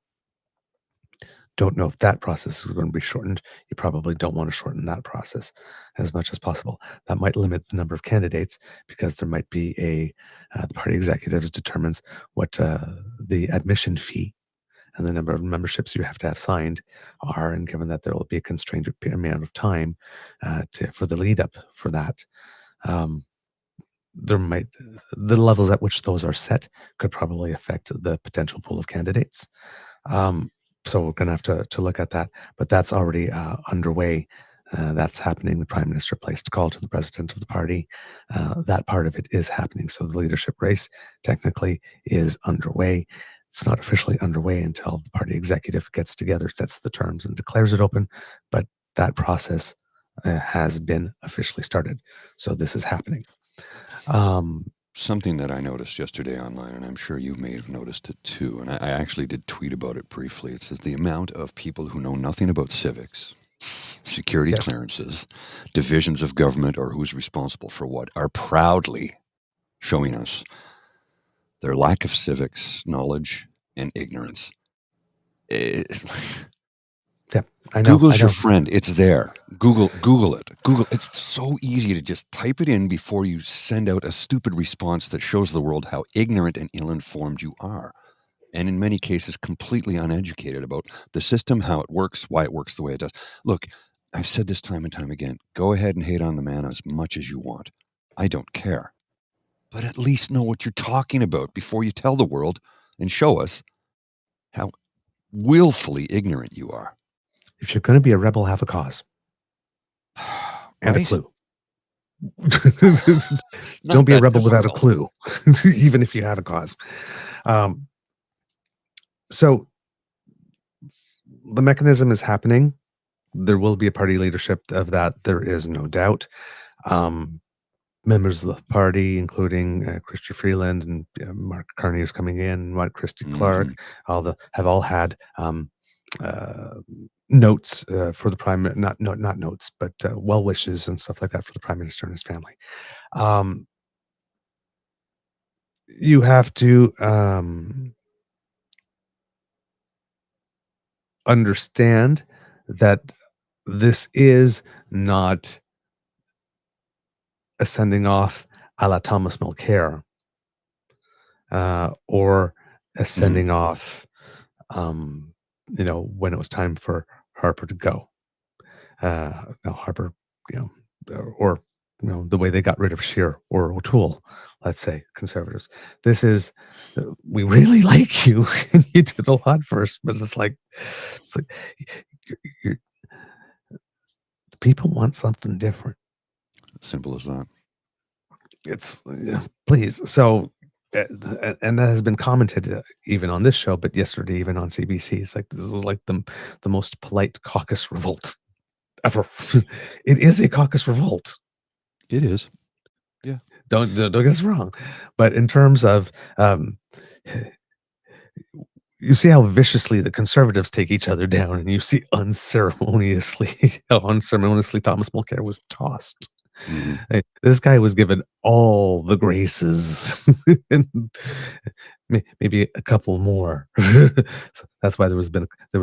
B: Don't know if that process is going to be shortened. You probably don't want to shorten that process as much as possible. That might limit the number of candidates because there might be the party executives determines what the admission fee and the number of memberships you have to have signed are, and given that there will be a constrained amount of time for the lead up for that, the levels at which those are set could probably affect the potential pool of candidates. So we're going to have to look at that, but that's already underway. That's happening. The Prime Minister placed a call to the president of the party. That part of it is happening. So the leadership race technically is underway. It's not officially underway until the party executive gets together, sets the terms, and declares it open. But that process has been officially started. So this is happening.
C: Something that I noticed yesterday online, and I'm sure you may have noticed it too, and I actually did tweet about it briefly. It says the amount of people who know nothing about civics, security clearances, divisions of government, or who's responsible for what, are proudly showing us their lack of civics knowledge and ignorance.
B: I know.
C: Google's your friend. It's there. Google it. Google. It's so easy to just type it in before you send out a stupid response that shows the world how ignorant and ill-informed you are. And in many cases, completely uneducated about the system, how it works, why it works the way it does. Look, I've said this time and time again. Go ahead and hate on the man as much as you want. I don't care. But at least know what you're talking about before you tell the world and show us how willfully ignorant you are.
B: If you're going to be a rebel, have a cause and a clue. Don't be a rebel without a clue, even if you have a cause. So the mechanism is happening. There will be a party leadership of that. There is no doubt. Members of the party, including Christy Freeland and Mark Carney is coming in, Christy Clark, have all had notes for the prime, not notes, but well wishes and stuff like that for the Prime Minister and his family. You have to understand that this is not a sending off a la Thomas Mulcair or a sending off, when it was time for Harper to go. Harper, or the way they got rid of Scheer or O'Toole, let's say, Conservatives. This is, we really like you, and you did a lot for us, but it's like you're, people want something different.
C: Simple as that.
B: It's please. So, and that has been commented even on this show, but yesterday even on CBC. It's like this is like the most polite caucus revolt ever. It is a caucus revolt.
C: It is. Yeah.
B: Don't get us wrong, but in terms of you see how viciously the Conservatives take each other down, and you see unceremoniously how unceremoniously Thomas Mulcair was tossed. Hey, this guy was given all the graces, and maybe a couple more. So that's why there was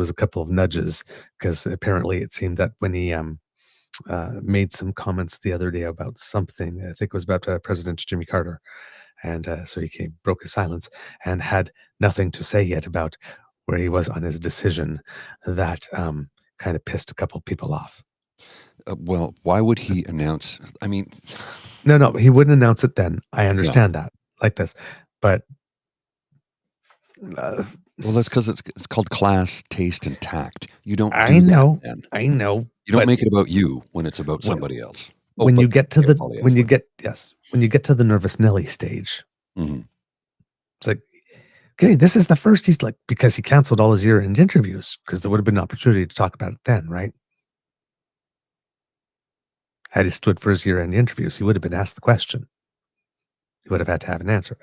B: a couple of nudges, because apparently it seemed that when he made some comments the other day about something, I think it was about President Jimmy Carter, and so he broke his silence and had nothing to say yet about where he was on his decision. That kind of pissed a couple of people off.
C: Well, why would he announce? I mean,
B: no, he wouldn't announce it then. I understand that, like this, but
C: well, that's because it's called class, taste, and tact. You don't.
B: I know. You
C: don't make it about you when it's about somebody else.
B: When you get to the Nervous Nelly stage, it's like, okay, this is the first. He's like, because he canceled all his year-end interviews because there would have been an opportunity to talk about it then, right? Had he stood for his year-end interviews, he would have been asked the question. He would have had to have an answer.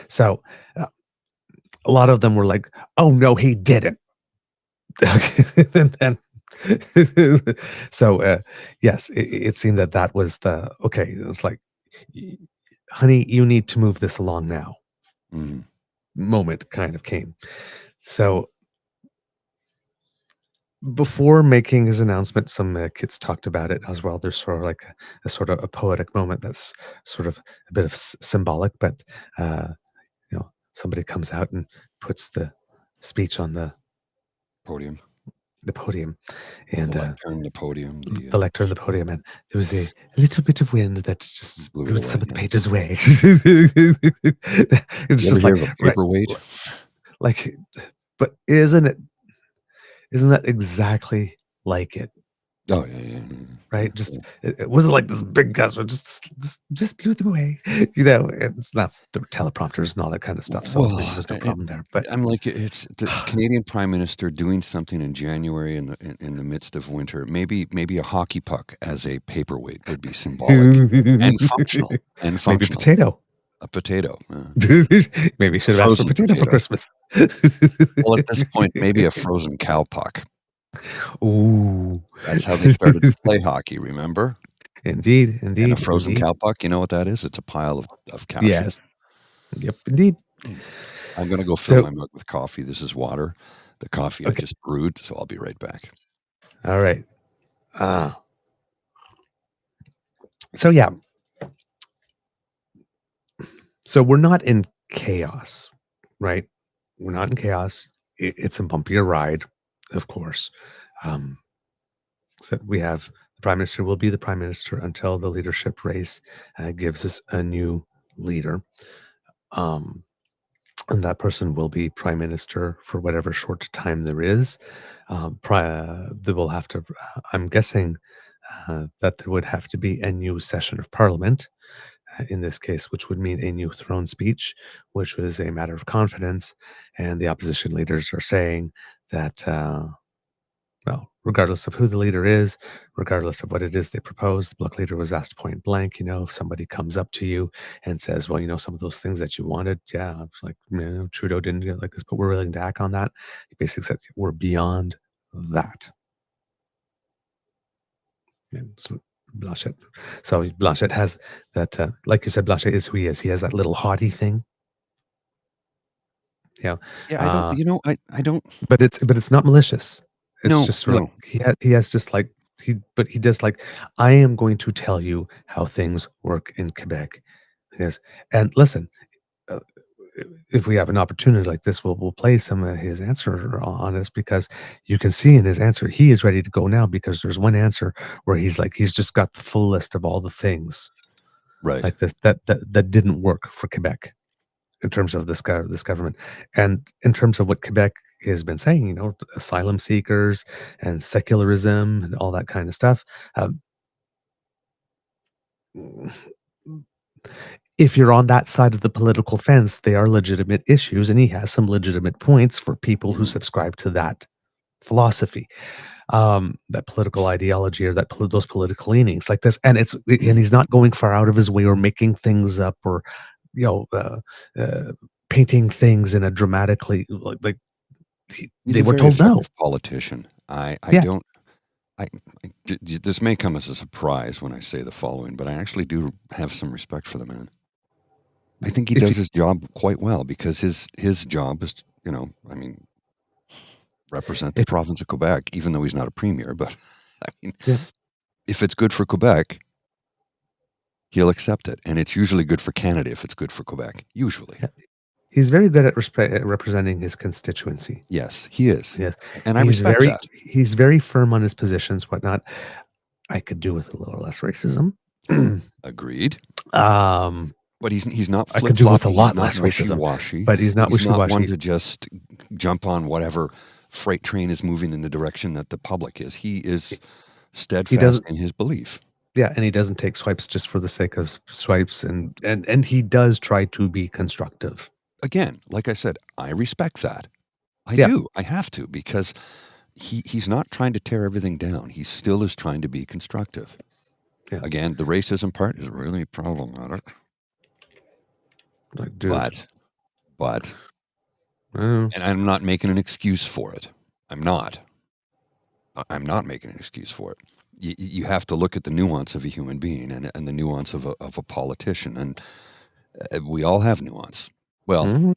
B: So a lot of them were like, oh, no, he didn't. And then, so, yes, it seemed that was okay. It was like, honey, you need to move this along now. Moment kind of came. So before making his announcement, some kids talked about it as well. There's sort of like a poetic moment that's sort of a bit of symbolic, but somebody comes out and puts the speech on the
C: podium.
B: The podium. And
C: the lectern, the podium.
B: the lectern, the podium, and there was a little bit of wind that just
C: blew it
B: blew
C: away,
B: some of the
C: yeah.
B: pages away. It's
C: You
B: just
C: ever hear
B: like
C: of a paperweight?
B: like, but isn't that exactly like it?
C: Oh yeah.
B: Right? Just it wasn't like this big gust, but just blew them away. You know, it's not the teleprompters and all that kind of stuff. So
C: Well,
B: there was no problem there. But
C: I'm like, it's the Canadian Prime Minister doing something in January in the midst of winter. Maybe a hockey puck as a paperweight would be symbolic and functional.
B: Maybe potato.
C: A potato.
B: Maybe you should have asked for potato for Christmas.
C: Well, at this point, maybe a frozen cow puck.
B: Ooh.
C: That's how they started to play hockey, remember?
B: Indeed.
C: And a frozen cow puck, you know what that is? It's a pile of cow shit.
B: Yes. Yep, indeed.
C: I'm going to go fill my mug with coffee. This is water. The coffee I just brewed, so I'll be right back.
B: All right. So, yeah. So we're not in chaos, right? We're not in chaos. It's a bumpier ride, of course. So we have the Prime Minister will be the Prime Minister until the leadership race gives us a new leader. And that person will be Prime Minister for whatever short time there is. They will have to, I'm guessing that there would have to be a new session of Parliament. In this case, which would mean a new throne speech, which was a matter of confidence. And the opposition leaders are saying that, well, regardless of who the leader is, regardless of what it is they propose, the Bloc leader was asked point blank, if somebody comes up to you and says, well, some of those things that you wanted, yeah, it's like, Trudeau didn't get like this, but we're willing to act on that. He basically said, we're beyond that. And so Blanchet. So Blanchet has that, like you said, Blanchet is who he is. He has that little haughty thing. Yeah.
C: Yeah, I don't.
B: But it's not malicious. It's just sort of like he has just like he does like, I am going to tell you how things work in Quebec. Yes, and listen. If we have an opportunity like this, we'll play some of his answer on this, because you can see in his answer he is ready to go now, because there's one answer where he's just got the full list of all the things like this that didn't work for Quebec in terms of this government, and in terms of what Quebec has been saying, asylum seekers and secularism and all that kind of stuff. If you're on that side of the political fence, they are legitimate issues, and he has some legitimate points for people who subscribe to that philosophy, that political ideology, or those political leanings like this. And he's not going far out of his way or making things up, or painting things in a dramatically like they were told no.
C: Politician. I don't. This may come as a surprise when I say the following, but I actually do have some respect for the man. I think he does his job quite well, because his job is, represent the province of Quebec, even though he's not a premier. But if it's good for Quebec, he'll accept it. And it's usually good for Canada if it's good for Quebec, usually. Yeah.
B: He's very good at representing his constituency.
C: Yes, he is.
B: Yes.
C: And I respect that.
B: He's very firm on his positions, whatnot. I could do with a little less racism.
C: Agreed. But he's not flip-floppy.
B: I could do with a lot less racism.
C: Wishy-washy.
B: But he's not wishy-washy.
C: He's not one to just jump on whatever freight train is moving in the direction that the public is. He is steadfast in his belief.
B: Yeah, and he doesn't take swipes just for the sake of swipes, and he does try to be constructive.
C: Again, like I said, I respect that. I do. I have to, because he's not trying to tear everything down. He still is trying to be constructive. Yeah. Again, the racism part is really problematic.
B: Like, dude.
C: But and I'm not making an excuse for it. I'm not making an excuse for it. You have to look at the nuance of a human being and the nuance of a politician, and we all have nuance. Well,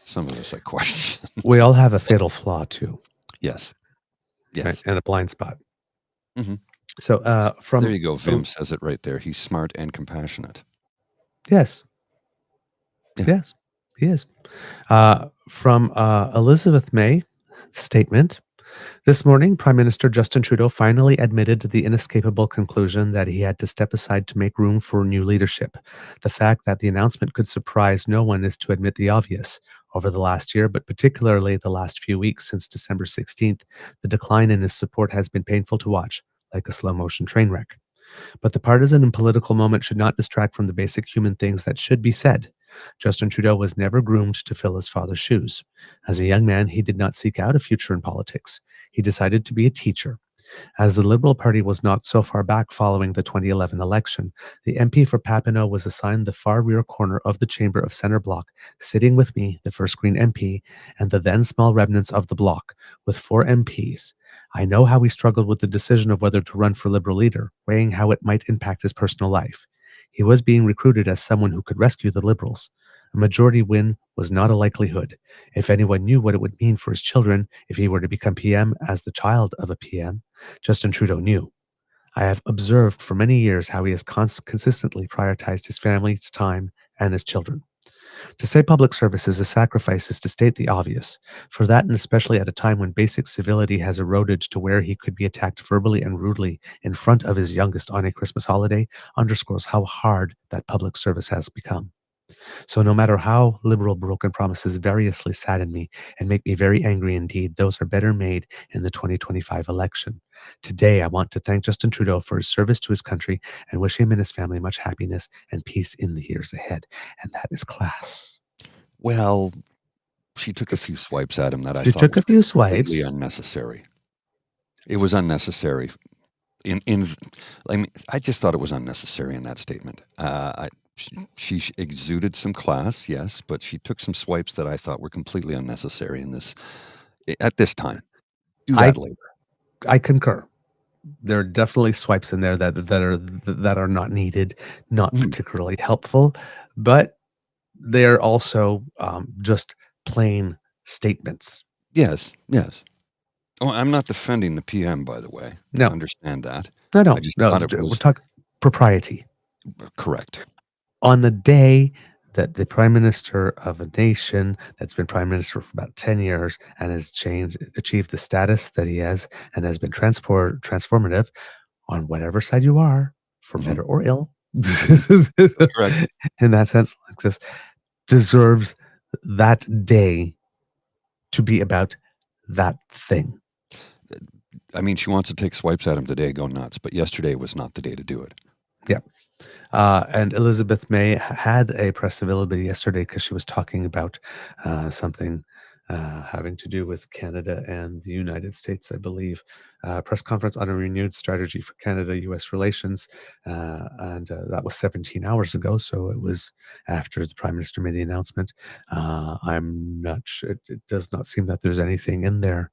C: some of us I question.
B: We all have a fatal flaw too.
C: Yes.
B: Right? And a blind spot.
C: Mm-hmm.
B: So
C: there you go. Vim says it right there. He's smart and compassionate.
B: Yes. Yeah. Yes, he is. From Elizabeth May Statement. This morning, Prime Minister Justin Trudeau finally admitted the inescapable conclusion that he had to step aside to make room for new leadership. The fact that the announcement could surprise no one is to admit the obvious. Over the last year, but particularly the last few weeks since December 16th, the decline in his support has been painful to watch, like a slow-motion train wreck. But the partisan and political moment should not distract from the basic human things that should be said. Justin Trudeau was never groomed to fill his father's shoes. As a young man, he did not seek out a future in politics. He decided to be a teacher. As the Liberal Party was not so far back following the 2011 election, the MP for Papineau was assigned the far rear corner of the chamber of centre block, sitting with me, the first Green MP, and the then small remnants of the bloc, with 4 MPs. I know how he struggled with the decision of whether to run for Liberal leader, weighing how it might impact his personal life. He was being recruited as someone who could rescue the Liberals. A majority win was not a likelihood. If anyone knew what it would mean for his children if he were to become PM as the child of a PM, Justin Trudeau knew. I have observed for many years how he has consistently prioritized his family's time and his children. To say public service is a sacrifice is to state the obvious. For that, and especially at a time when basic civility has eroded to where he could be attacked verbally and rudely in front of his youngest on a Christmas holiday, underscores how hard that public service has become. So no matter how Liberal broken promises variously sadden me and make me very angry indeed, those are better made in the 2025 election. Today, I want to thank Justin Trudeau for his service to his country and wish him and his family much happiness and peace in the years ahead. And that is class.
C: Well, she took a few swipes at him that I
B: She
C: thought
B: took
C: were
B: a few
C: completely
B: swipes.
C: unnecessary. It was unnecessary. I mean, I just thought it was unnecessary in that statement. She exuded some class, yes, but she took some swipes that I thought were completely unnecessary in this at this time. Do that later.
B: I concur. There are definitely swipes in there that are not needed, not particularly helpful, but they're also just plain statements.
C: Yes, yes. Oh, I'm not defending the PM, by the way.
B: No.
C: Understand that.
B: No.
C: I just thought it was...
B: We're talking propriety.
C: Correct.
B: On the day that the Prime Minister of a nation that's been Prime Minister for about 10 years and has achieved the status that he has and has been transformative on whatever side you are, for better or ill,
C: That's correct.
B: In that sense, like this, deserves that day to be about that thing.
C: I mean, she wants to take swipes at him today, go nuts, but yesterday was not the day to do it.
B: Yeah. And Elizabeth May had a press availability yesterday because she was talking about something having to do with Canada and the United States, I believe. Press conference on a renewed strategy for Canada-U.S. relations. And that was 17 hours ago, so it was after the Prime Minister made the announcement. I'm not sure. It does not seem that there's anything in there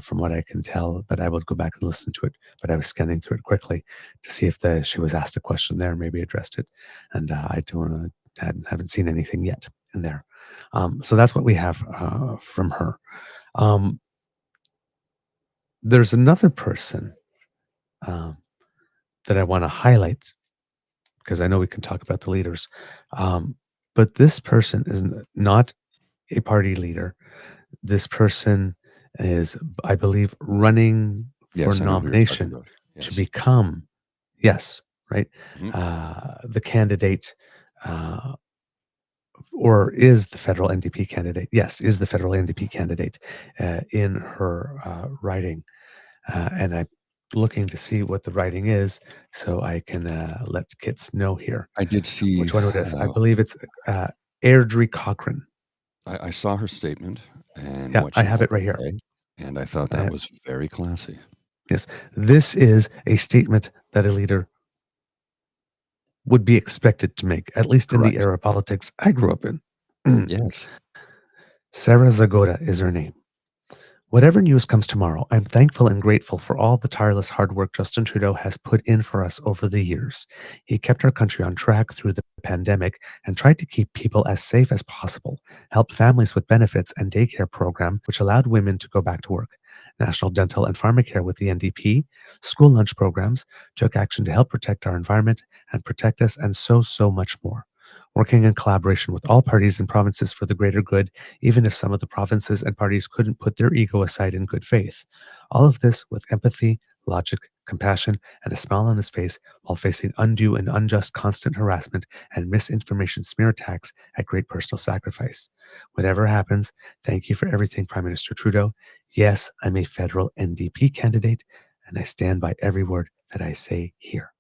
B: from what I can tell, but I will go back and listen to it. But I was scanning through it quickly to see if she was asked a question there, maybe addressed it, and I haven't seen anything yet in there. So that's what we have from her. There's another person that I want to highlight because I know we can talk about the leaders, but this person is not a party leader. This person is, I believe, running for nomination to become, the candidate, or is the federal NDP candidate. Yes, is the federal NDP candidate in her writing. And I'm looking to see what the writing is so I can let Kits know here.
C: I did see...
B: Which one it is. I believe it's Airdrie Cochrane.
C: I saw her statement and
B: what I have it right here.
C: And I thought that was very classy.
B: Yes, this is a statement that a leader would be expected to make, at least in the era of politics I grew up in.
C: Yes.
B: Sarah Zagora is her name. Whatever news comes tomorrow, I'm thankful and grateful for all the tireless hard work Justin Trudeau has put in for us over the years. He kept our country on track through the pandemic and tried to keep people as safe as possible, helped families with benefits and daycare program, which allowed women to go back to work, national dental and pharmacare with the NDP, school lunch programs, took action to help protect our environment and protect us, and so much more. working in collaboration with all parties and provinces for the greater good, even if some of the provinces and parties couldn't put their ego aside in good faith. All of this with empathy, logic, compassion, and a smile on his face while facing undue and unjust constant harassment and misinformation smear attacks at great personal sacrifice. Whatever happens, thank you for everything, Prime Minister Trudeau. Yes, I'm a federal NDP candidate, and I stand by every word that I say here.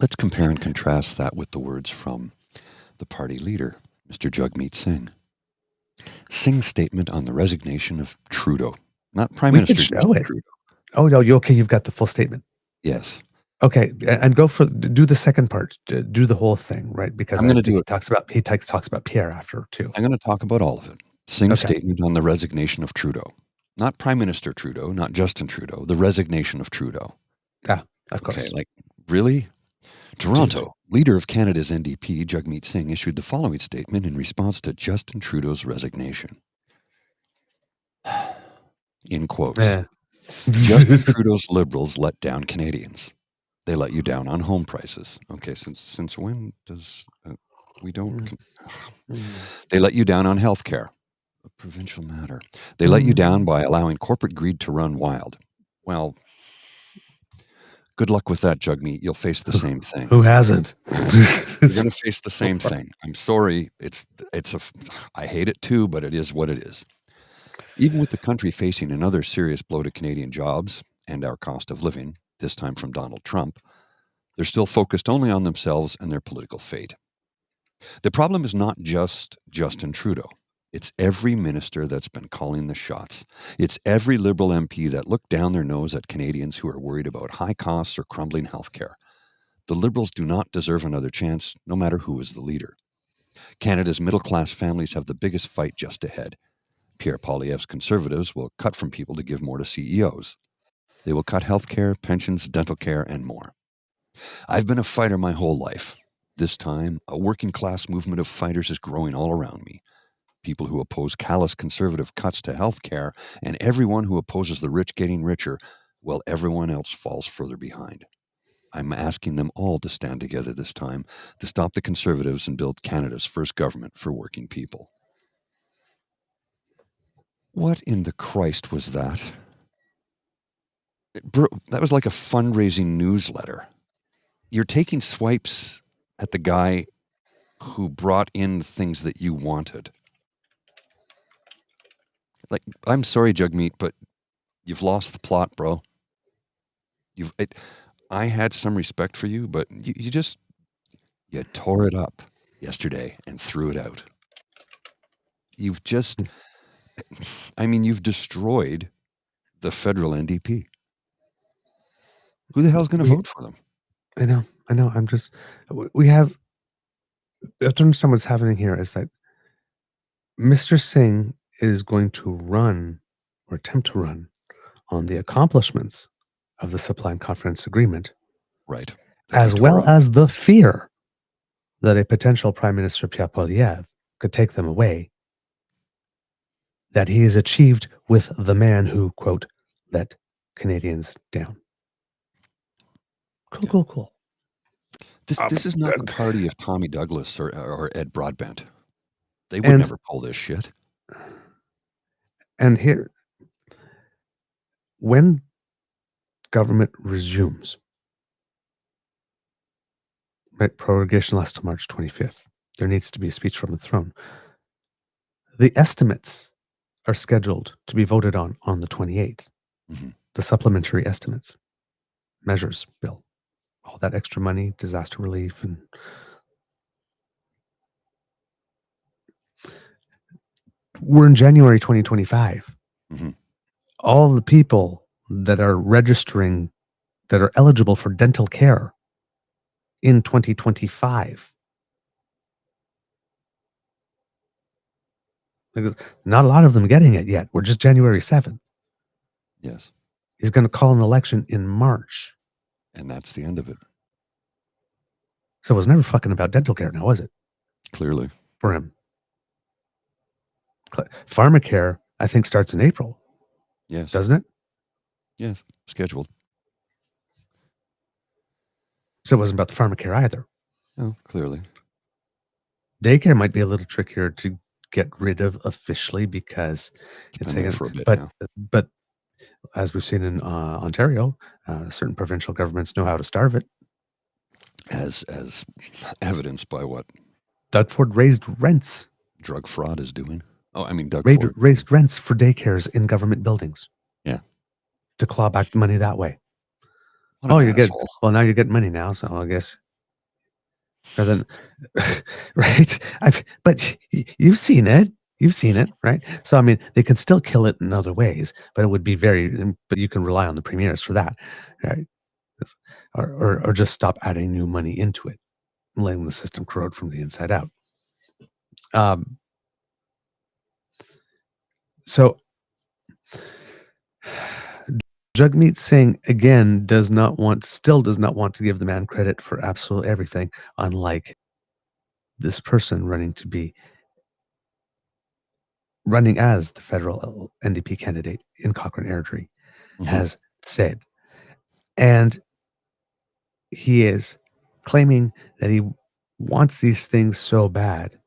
C: Let's compare and contrast that with the words from the party leader, Mr. Jagmeet Singh. Singh's statement on the resignation of Trudeau, not Prime Minister Justin Trudeau.
B: Oh, no, you've got the full statement.
C: Yes.
B: Okay, and do the second part. Do the whole thing, right? Because
C: I'm going to do it.
B: He talks about Pierre after too.
C: I'm going to talk about all of it. Singh's statement on the resignation of Trudeau, not Prime Minister Trudeau, not Justin Trudeau. The resignation of Trudeau.
B: Yeah, of course.
C: Okay, like really? Toronto, leader of Canada's NDP, Jagmeet Singh, issued the following statement in response to Justin Trudeau's resignation. In quotes, Justin Trudeau's Liberals let down Canadians. They let you down on home prices. Okay, since when does we don't? They let you down on health care, a provincial matter. They let you down by allowing corporate greed to run wild. Well, good luck with that, Jagmeet. You'll face the same thing.
B: Who hasn't?
C: You're going to face the same thing. I'm sorry. I hate it too, but it is what it is. Even with the country facing another serious blow to Canadian jobs and our cost of living, this time from Donald Trump, they're still focused only on themselves and their political fate. The problem is not just Justin Trudeau. It's every minister that's been calling the shots. It's every Liberal MP that looked down their nose at Canadians who are worried about high costs or crumbling healthcare. The Liberals do not deserve another chance, no matter who is the leader. Canada's middle-class families have the biggest fight just ahead. Pierre Poilievre's Conservatives will cut from people to give more to CEOs. They will cut healthcare, pensions, dental care, and more. I've been a fighter my whole life. This time, a working-class movement of fighters is growing all around me. People who oppose callous conservative cuts to health care, and everyone who opposes the rich getting richer, while everyone else falls further behind. I'm asking them all to stand together this time to stop the Conservatives and build Canada's first government for working people. What in the Christ was that? That was like a fundraising newsletter. You're taking swipes at the guy who brought in things that you wanted. Like, I'm sorry, Jagmeet, but you've lost the plot, bro. I had some respect for you, but you tore it up yesterday and threw it out. You've destroyed the federal NDP. Who the hell's going to vote for them?
B: I know. We have, I don't understand what's happening here is that Mr. Singh is going to run or attempt to run on the accomplishments of the Supply and Confidence Agreement.
C: Right.
B: As well as the fear that a potential Prime Minister Pierre Poilievre could take them away, that he has achieved with the man who, quote, let Canadians down. Cool.
C: This is not the party of Tommy Douglas or Ed Broadbent. They would never pull this shit.
B: And here, when government resumes, right, prorogation lasts till March 25th, there needs to be a speech from the throne. The estimates are scheduled to be voted on the 28th. Mm-hmm. The supplementary estimates, measures bill, all that extra money, disaster relief, and we're in January 2025. Mm-hmm. All the people that are registering, that are eligible for dental care in 2025. Because not a lot of them getting it yet. We're just January 7th.
C: Yes.
B: He's going to call an election in March.
C: And that's the end of it.
B: So it was never fucking about dental care now, was it?
C: Clearly.
B: For him. Pharmacare, I think, starts in April.
C: Yes.
B: Doesn't it?
C: Yes. Scheduled.
B: So it wasn't about the pharmacare either.
C: Oh, clearly.
B: Daycare might be a little trickier to get rid of officially because
C: It's been there for a bit
B: but
C: now.
B: but as we've seen in Ontario, certain provincial governments know how to starve it.
C: As evidenced by what
B: Doug Ford raised rents.
C: drug fraud is doing. Oh, I mean, Doug Ford.
B: Raised rents for daycares in government buildings.
C: Yeah.
B: To claw back the money that way.
C: What an
B: you get
C: asshole.
B: well now you're getting money now, so I guess. Rather than right? But you've seen it. You've seen it, right? So I mean, they can still kill it in other ways, but it would be but you can rely on the premiers for that, right? Or just stop adding new money into it, letting the system corrode from the inside out. So Jagmeet Singh again still does not want to give the man credit for absolutely everything, unlike this person running as the federal NDP candidate in Cochrane Airdrie has said. And he is claiming that he wants these things so bad,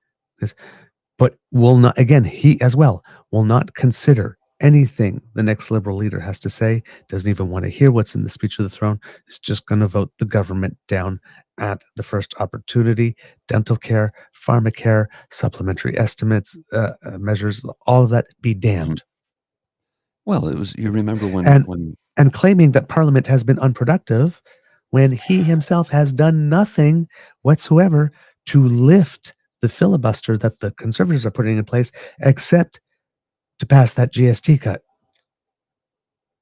B: but will not, again, he as well will not consider anything the next Liberal leader has to say, doesn't even want to hear what's in the speech of the throne, is just going to vote the government down at the first opportunity. Dental care, pharmacare, supplementary estimates, measures, all of that be damned.
C: Well, it was, you remember when
B: and claiming that Parliament has been unproductive when he himself has done nothing whatsoever to lift the filibuster that the Conservatives are putting in place, except to pass that GST cut.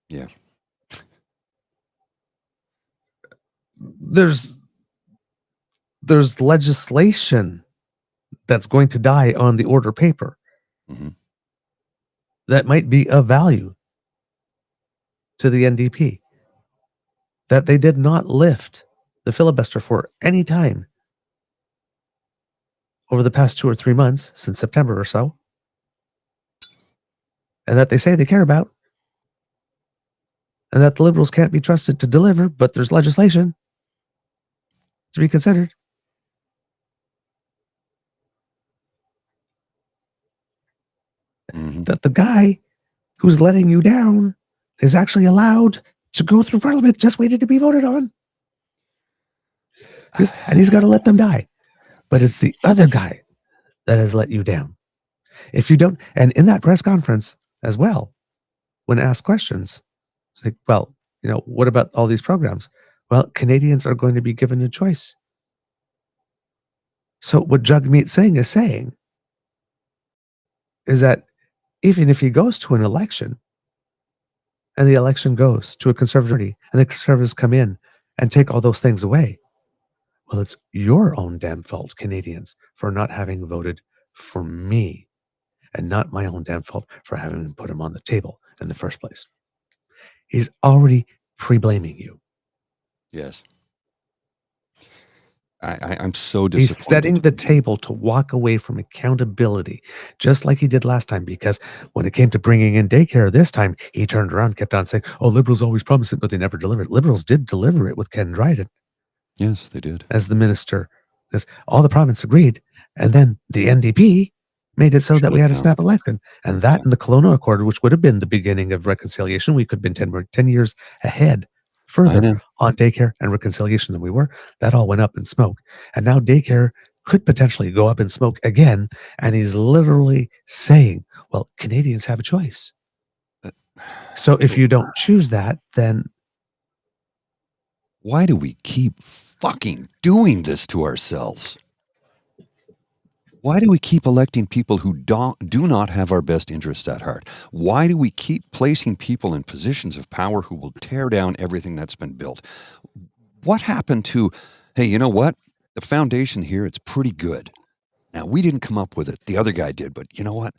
C: Yeah.
B: There's legislation that's going to die on the order paper that might be of value to the NDP that they did not lift the filibuster for any time over the past 2 or 3 months since September or so, and that they say they care about, and that the Liberals can't be trusted to deliver, but there's legislation to be considered. That the guy who's letting you down is actually allowed to go through Parliament, just waited to be voted on. And he's got to let them die. But it's the other guy that has let you down. If you don't, and in that press conference as well, when asked questions, it's like, well, what about all these programs? Well, Canadians are going to be given a choice. So what Jagmeet Singh is saying is that even if he goes to an election and the election goes to a Conservative party and the Conservatives come in and take all those things away, well, it's your own damn fault, Canadians, for not having voted for me, and not my own damn fault for having put him on the table in the first place. He's already pre-blaming you.
C: Yes. I'm so disappointed.
B: He's setting the table to walk away from accountability, just like he did last time, because when it came to bringing in daycare this time, he turned around and kept on saying, oh, Liberals always promise it, but they never deliver it. Liberals did deliver it with Ken Dryden.
C: Yes, they did.
B: As the minister. Because all the province agreed, and then the NDP made it so that we had a snap election. And that and the Kelowna Accord, which would have been the beginning of reconciliation, we could have been 10 years ahead further on daycare and reconciliation than we were. That all went up in smoke. And now daycare could potentially go up in smoke again. And he's literally saying, well, Canadians have a choice. So if you don't choose that, then
C: why do we keep fucking doing this to ourselves? Why do we keep electing people who do not have our best interests at heart? Why do we keep placing people in positions of power who will tear down everything that's been built? What happened to, hey, you know what? The foundation here, it's pretty good. Now, we didn't come up with it. The other guy did. But you know what?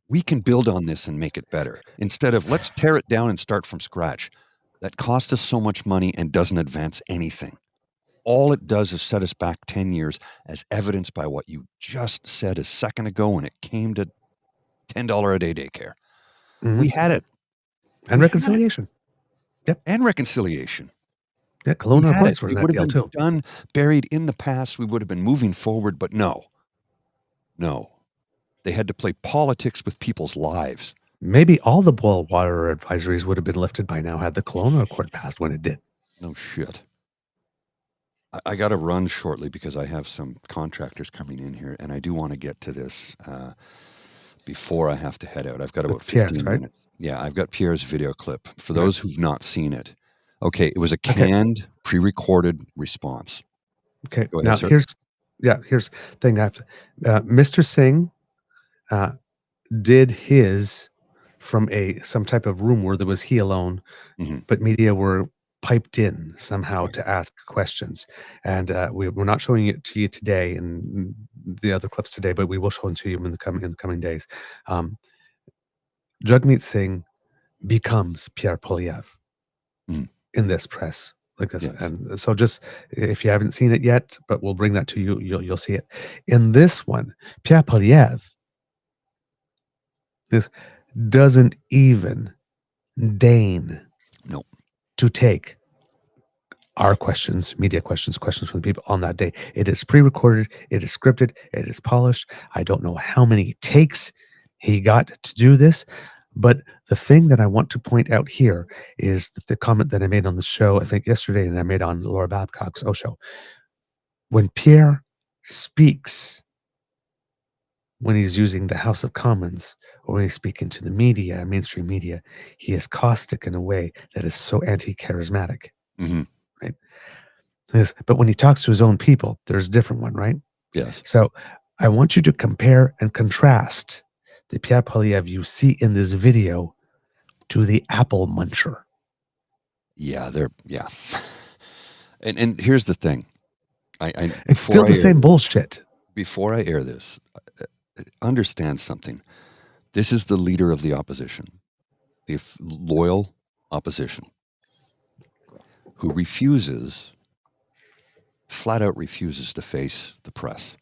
C: We can build on this and make it better. Instead of let's tear it down and start from scratch. That costs us so much money and doesn't advance anything. All it does is set us back 10 years, as evidenced by what you just said a second ago when it came to $10 a day daycare. We had it.
B: And reconciliation.
C: Yep. And reconciliation.
B: Yeah,
C: We
B: Kelowna
C: had it.
B: Reports were in
C: It
B: that
C: would have
B: deal
C: been
B: too.
C: done, buried in the past. We would have been moving forward, but no. They had to play politics with people's lives.
B: Maybe all the boil water advisories would have been lifted by now had the Kelowna Accord passed when it did.
C: No shit. I got to run shortly because I have some contractors coming in here, and I do want to get to this before I have to head out. I've got about 15
B: right?
C: minutes. Yeah, I've got Pierre's video clip. For
B: Okay.
C: those who've not seen it, okay, it was a canned, pre-recorded response.
B: Okay.
C: Go ahead,
B: Now
C: sir.
B: here's the thing. Mr. Singh did his from some type of room where there was he alone, but media were piped in somehow to ask questions. And we're not showing it to you today and the other clips today, but we will show them to you in the coming days. Jagmeet Singh becomes Pierre Poilievre in this press like this.
C: Yes.
B: And so just if you haven't seen it yet, but we'll bring that to you, you'll see it. In this one, Pierre Poilievre doesn't even deign to take our questions, media questions from the people on that day. It is pre-recorded, it is scripted, it is polished. I don't know how many takes he got to do this, but the thing that I want to point out here is the comment that I made on the show, I think yesterday, and I made on Laura Babcock's show. When Pierre speaks, when he's using the House of Commons or when he's speaking to the media, mainstream media, he is caustic in a way that is so anti-charismatic, right? Yes, but when he talks to his own people, there's a different one, right?
C: Yes.
B: So I want you to compare and contrast the Pierre Poilievre you see in this video to the apple muncher.
C: Yeah, And here's the thing.
B: It's still the same bullshit.
C: Before I air this, understand something. This is the leader of the opposition, the loyal opposition, who flat out refuses to face the press.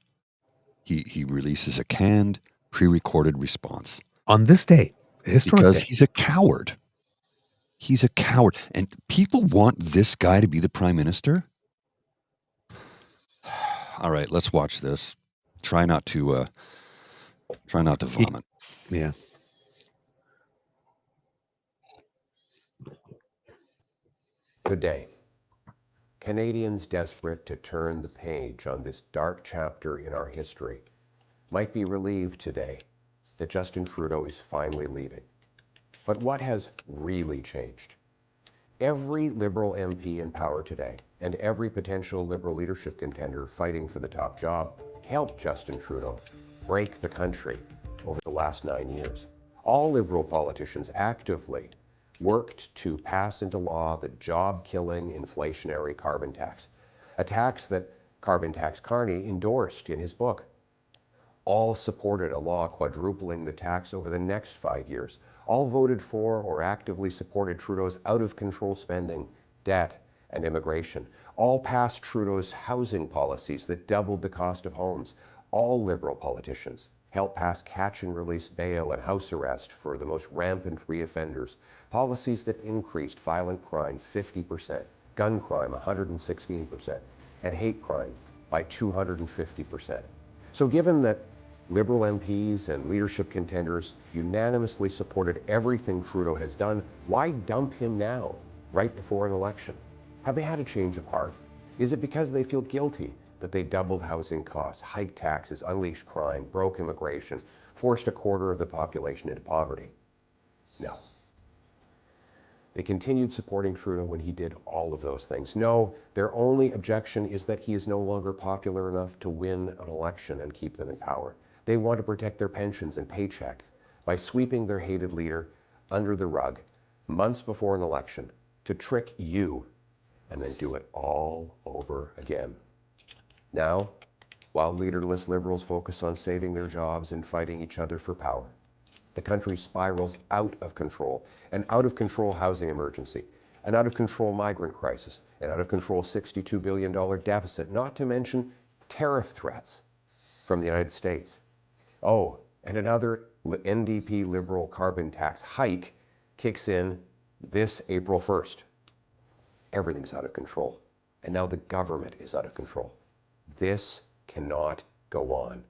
C: He releases a canned, pre-recorded response.
B: On this day, historic
C: because
B: day.
C: He's a coward. He's a coward. And people want this guy to be the prime minister? All right, let's watch this. Try not to vomit.
B: Yeah.
D: Good day. Canadians desperate to turn the page on this dark chapter in our history might be relieved today that Justin Trudeau is finally leaving. But what has really changed? Every Liberal MP in power today and every potential Liberal leadership contender fighting for the top job helped Justin Trudeau break the country over the last 9 years. All Liberal politicians actively worked to pass into law the job-killing inflationary carbon tax, a tax that Carbon Tax Carney endorsed in his book. All supported a law quadrupling the tax over the next 5 years. All voted for or actively supported Trudeau's out-of-control spending, debt, and immigration. All passed Trudeau's housing policies that doubled the cost of homes. All Liberal politicians helped pass catch-and-release bail and house arrest for the most rampant reoffenders, policies that increased violent crime 50%, gun crime 116%, and hate crime by 250%. So given that Liberal MPs and leadership contenders unanimously supported everything Trudeau has done, why dump him now, right before an election? Have they had a change of heart? Is it because they feel guilty that they doubled housing costs, hiked taxes, unleashed crime, broke immigration, forced a quarter of the population into poverty? No. They continued supporting Trudeau when he did all of those things. No, their only objection is that he is no longer popular enough to win an election and keep them in power. They want to protect their pensions and paycheck by sweeping their hated leader under the rug months before an election to trick you and then do it all over again. Now, while leaderless Liberals focus on saving their jobs and fighting each other for power, the country spirals out of control, an out-of-control housing emergency, an out-of-control migrant crisis, an out-of-control $62 billion deficit, not to mention tariff threats from the United States. Oh, and another NDP Liberal carbon tax hike kicks in this April 1st. Everything's out of control. And now the government is out of control. This cannot go on.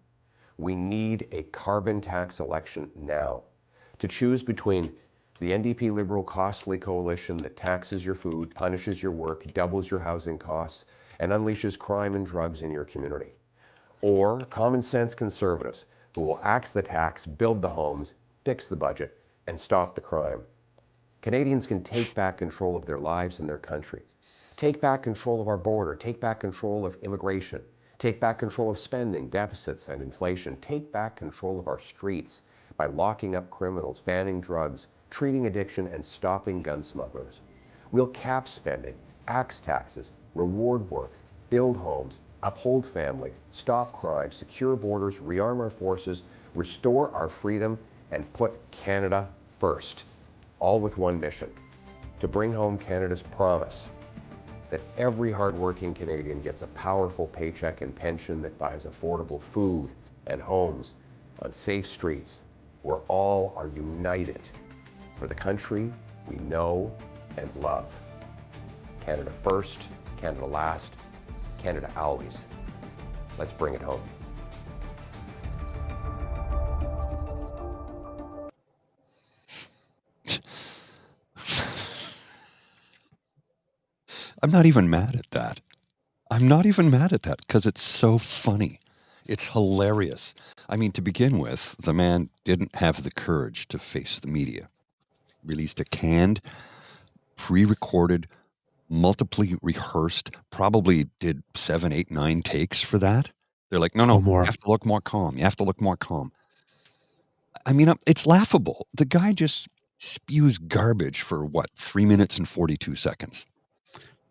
D: We need a carbon tax election now to choose between the NDP Liberal costly coalition that taxes your food, punishes your work, doubles your housing costs, and unleashes crime and drugs in your community, or common sense Conservatives who will axe the tax, build the homes, fix the budget, and stop the crime. Canadians can take back control of their lives and their country. Take back control of our border. Take back control of immigration. Take back control of spending, deficits, and inflation. Take back control of our streets by locking up criminals, banning drugs, treating addiction, and stopping gun smugglers. We'll cap spending, axe taxes, reward work, build homes, uphold family, stop crime, secure borders, rearm our forces, restore our freedom, and put Canada first. All with one mission: to bring home Canada's promise that every hardworking Canadian gets a powerful paycheck and pension that buys affordable food and homes on safe streets where all are united for the country we know and love. Canada first, Canada last, Canada always. Let's bring it home.
C: I'm not even mad at that. I'm not even mad at that because it's so funny. It's hilarious. I mean, to begin with, the man didn't have the courage to face the media. Released a canned, pre-recorded, multiply rehearsed, probably did 7, 8, 9 takes for that. They're like, no,
B: Oh,
C: you
B: more.
C: have to look more calm. You have to look more calm. I mean, it's laughable. The guy just spews garbage for what, 3 minutes and 42 seconds.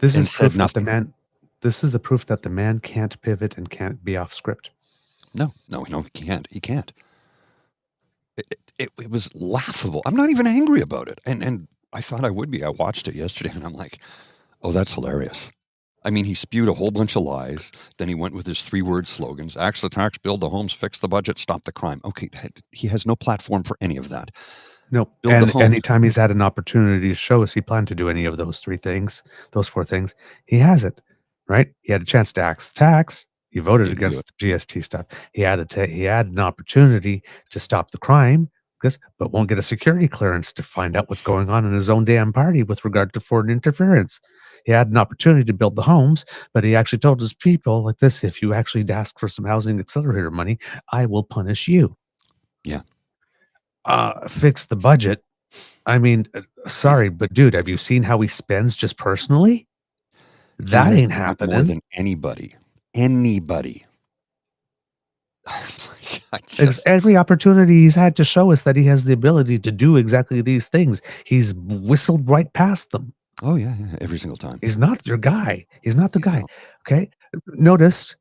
B: This
C: And
B: is proof
C: said
B: that the
C: nothing.
B: man. This is the proof that the man can't pivot and can't be off script.
C: No, he can't. He can't. It was laughable. I'm not even angry about it. And I thought I would be. I watched it yesterday and I'm like, oh, that's hilarious. I mean, he spewed a whole bunch of lies. Then he went with his 3-word slogans: axe the tax, build the homes, fix the budget, stop the crime. Okay, he has no platform for any of that.
B: No,
C: Build the
B: and
C: homes.
B: anytime he's had an opportunity to show us he planned to do any of those 3 things, those 4 things, he hasn't, right? He had a chance to axe the tax. He voted
C: Didn't do
B: against the GST stuff. He had an opportunity to stop the crime, but won't get a security clearance to find out what's going on in his own damn party with regard to foreign interference. He had an opportunity to build the homes, but he actually told his people like this: if you actually ask for some housing accelerator money, I will punish you.
C: Yeah.
B: Fix the budget. I mean, sorry, but dude, have you seen how he spends just personally? That ain't
C: More
B: happening.
C: than anybody. Anybody.
B: Every opportunity he's had to show us that he has the ability to do exactly these things, he's whistled right past them.
C: Oh, yeah, every single time.
B: He's not your guy. He's not the guy. Okay? Notice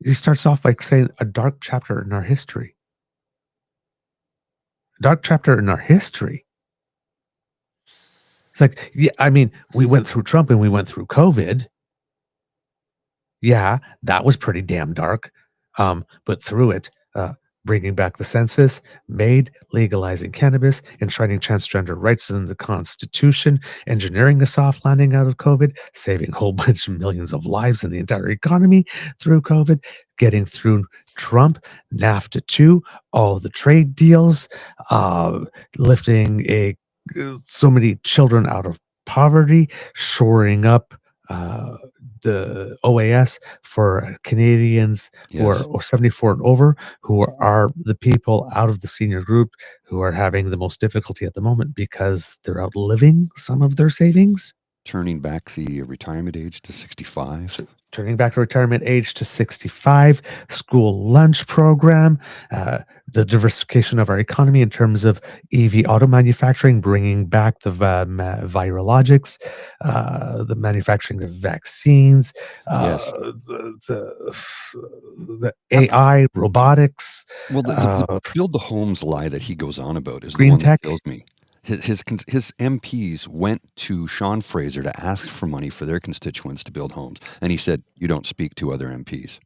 B: he starts off by saying a dark chapter in our history. Dark chapter in our history. It's like, yeah, I mean, we went through Trump and we went through COVID. Yeah, that was pretty damn dark. But through it, bringing back the census, legalizing cannabis, enshrining transgender rights in the Constitution, engineering a soft landing out of COVID, saving a whole bunch of millions of lives in the entire economy through COVID, getting through Trump, NAFTA 2, all the trade deals, lifting so many children out of poverty, shoring up the OAS for Canadians who are 74 and over, who are the people out of the senior group who are having the most difficulty at the moment because they're outliving some of their savings.
C: Turning back the retirement age to 65.
B: Turning back the retirement age to 65, school lunch program, the diversification of our economy in terms of EV auto manufacturing, bringing back the virologics, the manufacturing of vaccines, the AI, robotics.
C: Well, the build the homes lie that he goes on about is
B: green
C: the one
B: tech.
C: that kills me. His MPs went to Sean Fraser to ask for money for their constituents to build homes. And he said, you don't speak to other MPs.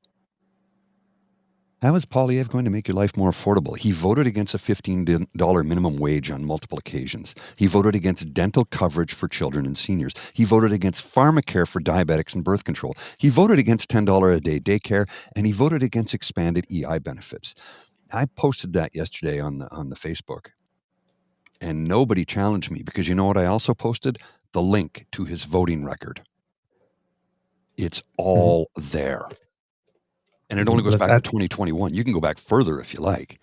C: How is Poilievre going to make your life more affordable? He voted against a $15 minimum wage on multiple occasions. He voted against dental coverage for children and seniors. He voted against pharmacare for diabetics and birth control. He voted against $10 a day daycare, and he voted against expanded EI benefits. I posted that yesterday on the Facebook, and nobody challenged me because you know what I also posted? The link to his voting record. It's all there. And it only goes back to 2021. You can go back further if you like.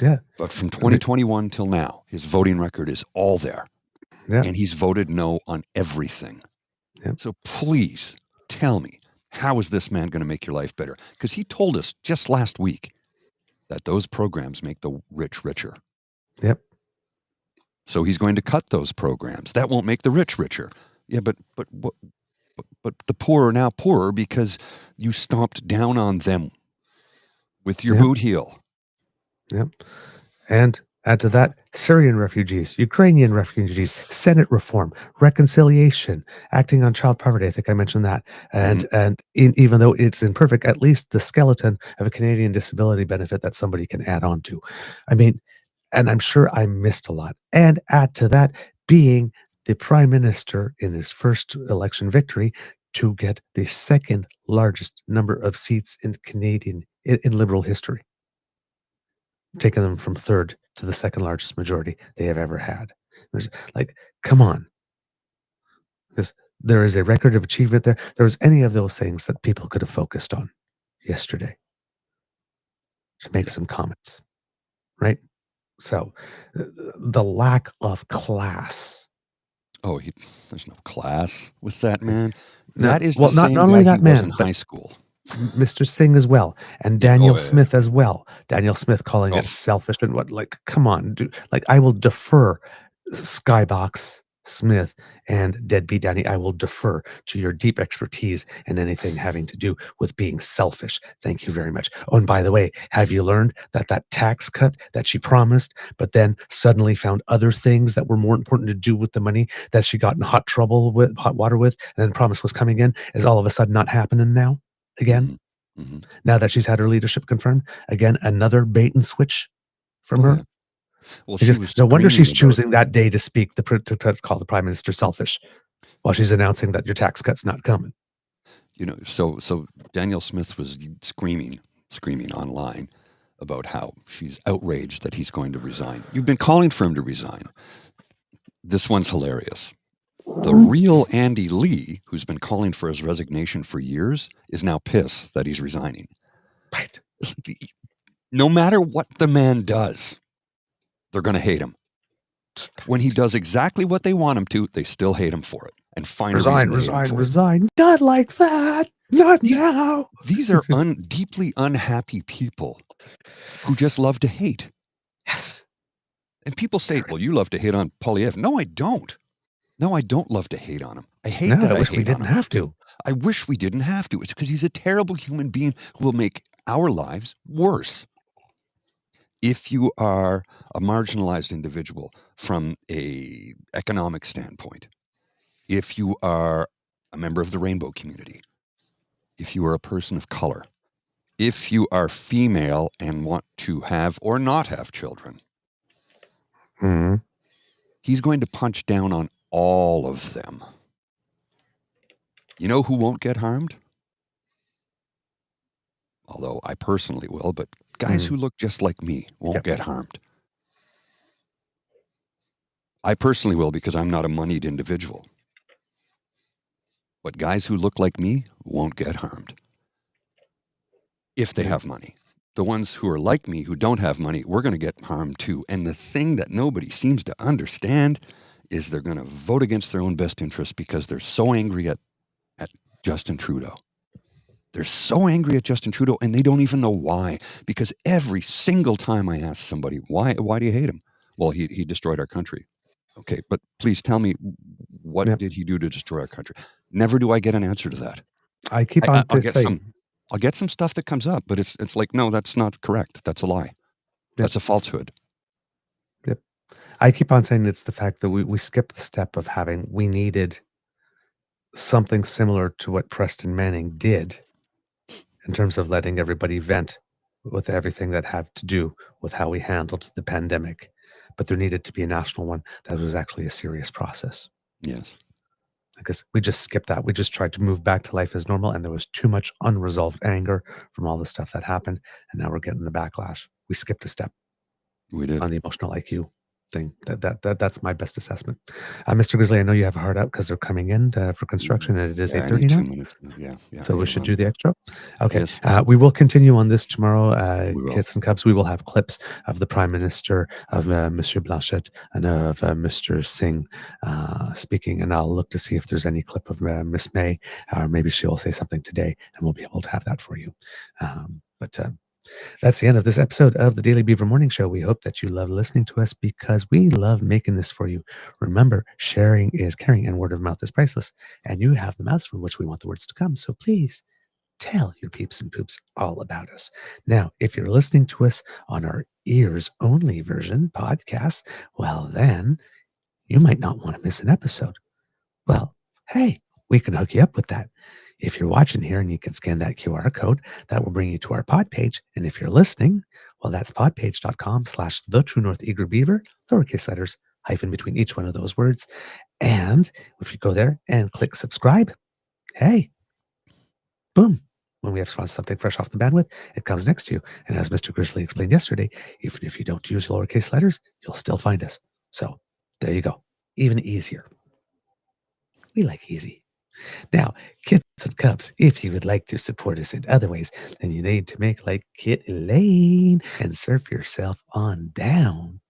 B: Yeah.
C: But from 2021 till now, his voting record is all there.
B: Yeah.
C: And he's voted no on everything.
B: Yeah.
C: So please tell me, how is this man going to make your life better? Because he told us just last week that those programs make the rich richer.
B: Yep.
C: So he's going to cut those programs. That won't make the rich richer. Yeah, but the poor are now poorer because you stomped down on them with your boot heel.
B: Yep. And add to that, Syrian refugees, Ukrainian refugees, Senate reform, reconciliation, acting on child poverty. I think I mentioned that. And even though it's imperfect, at least the skeleton of a Canadian disability benefit that somebody can add on to. I mean, and I'm sure I missed a lot. And add to that, being the Prime Minister in his first election victory to get the second largest number of seats in Liberal history, taking them from third to the second largest majority they have ever had. There's like, come on. Because there is a record of achievement there. There was any of those things that people could have focused on yesterday to make some comments, right? So the lack of class.
C: Oh, there's no class with that man.
B: No,
C: That is
B: well,
C: the
B: not
C: same
B: only
C: guy
B: that
C: he was
B: man,
C: in
B: but
C: high school.
B: Mr. Singh as well, and Daniel
C: yeah.
B: Smith as well. Daniel Smith calling it selfish and what? Like, come on, dude. Like, I will defer Skybox Smith and Deadbeat Danny. I will defer to your deep expertise in anything having to do with being selfish. Thank you very much. Oh, and by the way, have you learned that tax cut that she promised, but then suddenly found other things that were more important to do with the money that she got in hot water with, and then promised was coming in, is all of a sudden not happening now? Again, now that she's had her leadership confirmed, again, another bait and switch from her.
C: Yeah. Well,
B: no wonder she's choosing that day to speak, to call the Prime Minister selfish while she's announcing that your tax cut's not coming.
C: You know, so Daniel Smith was screaming online about how she's outraged that he's going to resign. You've been calling for him to resign. This one's hilarious. The real Andy Lee, who's been calling for his resignation for years, is now pissed that he's resigning.
B: Right.
C: No matter what the man does, they're going to hate him. When he does exactly what they want him to, they still hate him for it. And find
B: resign. Not like that. Not now.
C: These are deeply unhappy people who just love to hate.
B: Yes.
C: And people say, well, you love to hate on Poilievre. No, I don't. No, I don't love to hate on him. I hate that I wish we didn't have to. I wish we didn't have to. It's because he's a terrible human being who will make our lives worse. If you are a marginalized individual from a economic standpoint, if you are a member of the rainbow community, if you are a person of color, if you are female and want to have or not have children, he's going to punch down on all of them. You know who won't get harmed? Although I personally will, but guys who look just like me won't get harmed. I personally will because I'm not a moneyed individual. But guys who look like me won't get harmed. If they have money. The ones who are like me who don't have money, we're going to get harmed too. And the thing that nobody seems to understand is they're going to vote against their own best interest because they're so angry at Justin Trudeau. They're so angry at Justin Trudeau and they don't even know why. Because every single time I ask somebody, why do you hate him? Well, he destroyed our country. Okay, but please tell me, what did he do to destroy our country? Never do I get an answer to that.
B: I keep on
C: I'll get some stuff that comes up, but it's like, no, that's not correct. That's a lie. That's a falsehood.
B: Yep. I keep on saying it's the fact that we skipped the step of we needed something similar to what Preston Manning did in terms of letting everybody vent with everything that had to do with how we handled the pandemic. But there needed to be a national one that was actually a serious process.
C: Yes.
B: Because we just skipped that. We just tried to move back to life as normal, and there was too much unresolved anger from all the stuff that happened, and now we're getting the backlash. We skipped a step
C: We did.
B: on the emotional IQ thing. That's my best assessment. Mr. Grizzly, I know you have a heart out because they're coming in for construction, and it is
C: Yeah, I
B: 8:30
C: need
B: now.
C: 2 minutes. Yeah.
B: So
C: I
B: we
C: gotta
B: should
C: run.
B: do the extra. Okay.
C: Yes.
B: We will continue on this tomorrow,
C: We will.
B: Kits and Cubs. We will have clips of the Prime Minister, of Monsieur Blanchet, and of Mr. Singh speaking. And I'll look to see if there's any clip of Miss May, or maybe she will say something today, and we'll be able to have that for you. But that's the end of this episode of the Daily Beaver Morning Show. We hope that you love listening to us because we love making this for you. Remember, sharing is caring and word of mouth is priceless. And you have the mouths from which we want the words to come. So please tell your peeps and poops all about us. Now, if you're listening to us on our ears only version podcast, well, then you might not want to miss an episode. Well, hey, we can hook you up with that. If you're watching here and you can scan that QR code, that will bring you to our pod page. And if you're listening, well, that's podpage.com/the True North Eager Beaver, lowercase letters, hyphen between each one of those words. And if you go there and click subscribe, hey, boom. When we have something fresh off the bandwidth, it comes next to you. And as Mr. Grizzly explained yesterday, even if you don't use lowercase letters, you'll still find us. So there you go. Even easier. We like easy. Now, Kits and Cubs, if you would like to support us in other ways, then you need to make like Kit Elaine and surf yourself on down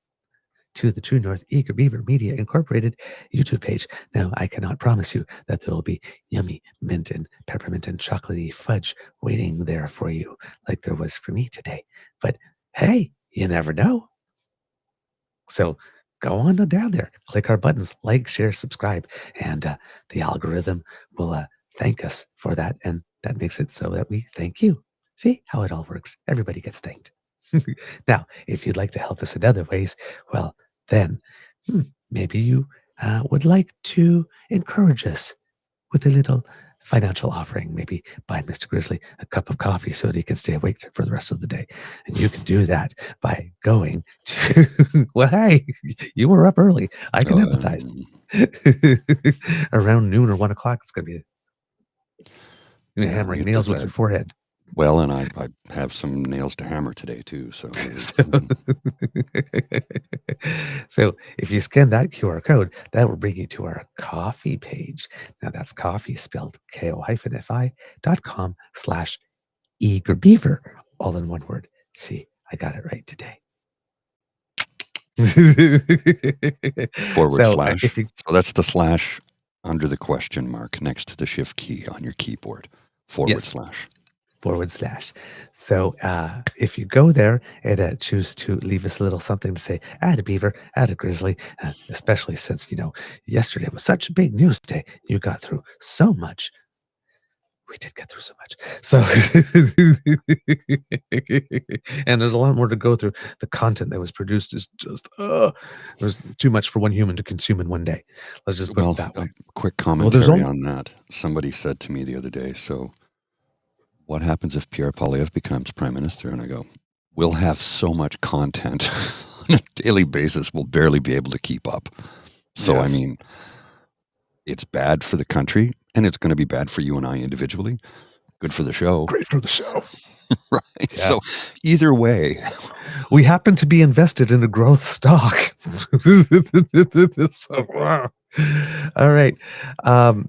B: to the True North Eager Beaver Media Incorporated YouTube page. Now, I cannot promise you that there will be yummy mint and peppermint and chocolatey fudge waiting there for you like there was for me today. But hey, you never know. So go on down there, click our buttons, like, share, subscribe, and the algorithm will thank us for that. And that makes it so that we thank you. See how it all works. Everybody gets thanked. Now, if you'd like to help us in other ways, well, then maybe you would like to encourage us with a little financial offering. Maybe buy Mr. Grizzly a cup of coffee so that he can stay awake for the rest of the day. And you can do that by going to, well, hey, you were up early. I can empathize. Around noon or 1 o'clock, it's going to be hammering nails with your forehead.
C: Well, and I have some nails to hammer today too. So
B: if you scan that QR code, that will bring you to our coffee page. Now that's coffee spelled ko-fi.com/eagerbeaver, all in one word. See, I got it right today.
C: /. So that's the slash under the question mark next to the shift key on your keyboard. //
B: So if you go there and choose to leave us a little something to say, add a beaver, add a grizzly, especially since, yesterday was such a big news day. You got through so much. We did get through so much. So, and there's a lot more to go through. The content that was produced is just, there's too much for one human to consume in one day. Let's just put it that way.
C: Quick commentary on that. Somebody said to me the other day, so what happens if Pierre Poilievre becomes Prime Minister? And I go, we'll have so much content on a daily basis, we'll barely be able to keep up. So, yes. I mean, it's bad for the country, and it's going to be bad for you and I individually. Good for the show.
B: Great for the show.
C: Right. Yeah. So either way.
B: We happen to be invested in a growth stock. So, wow. All right.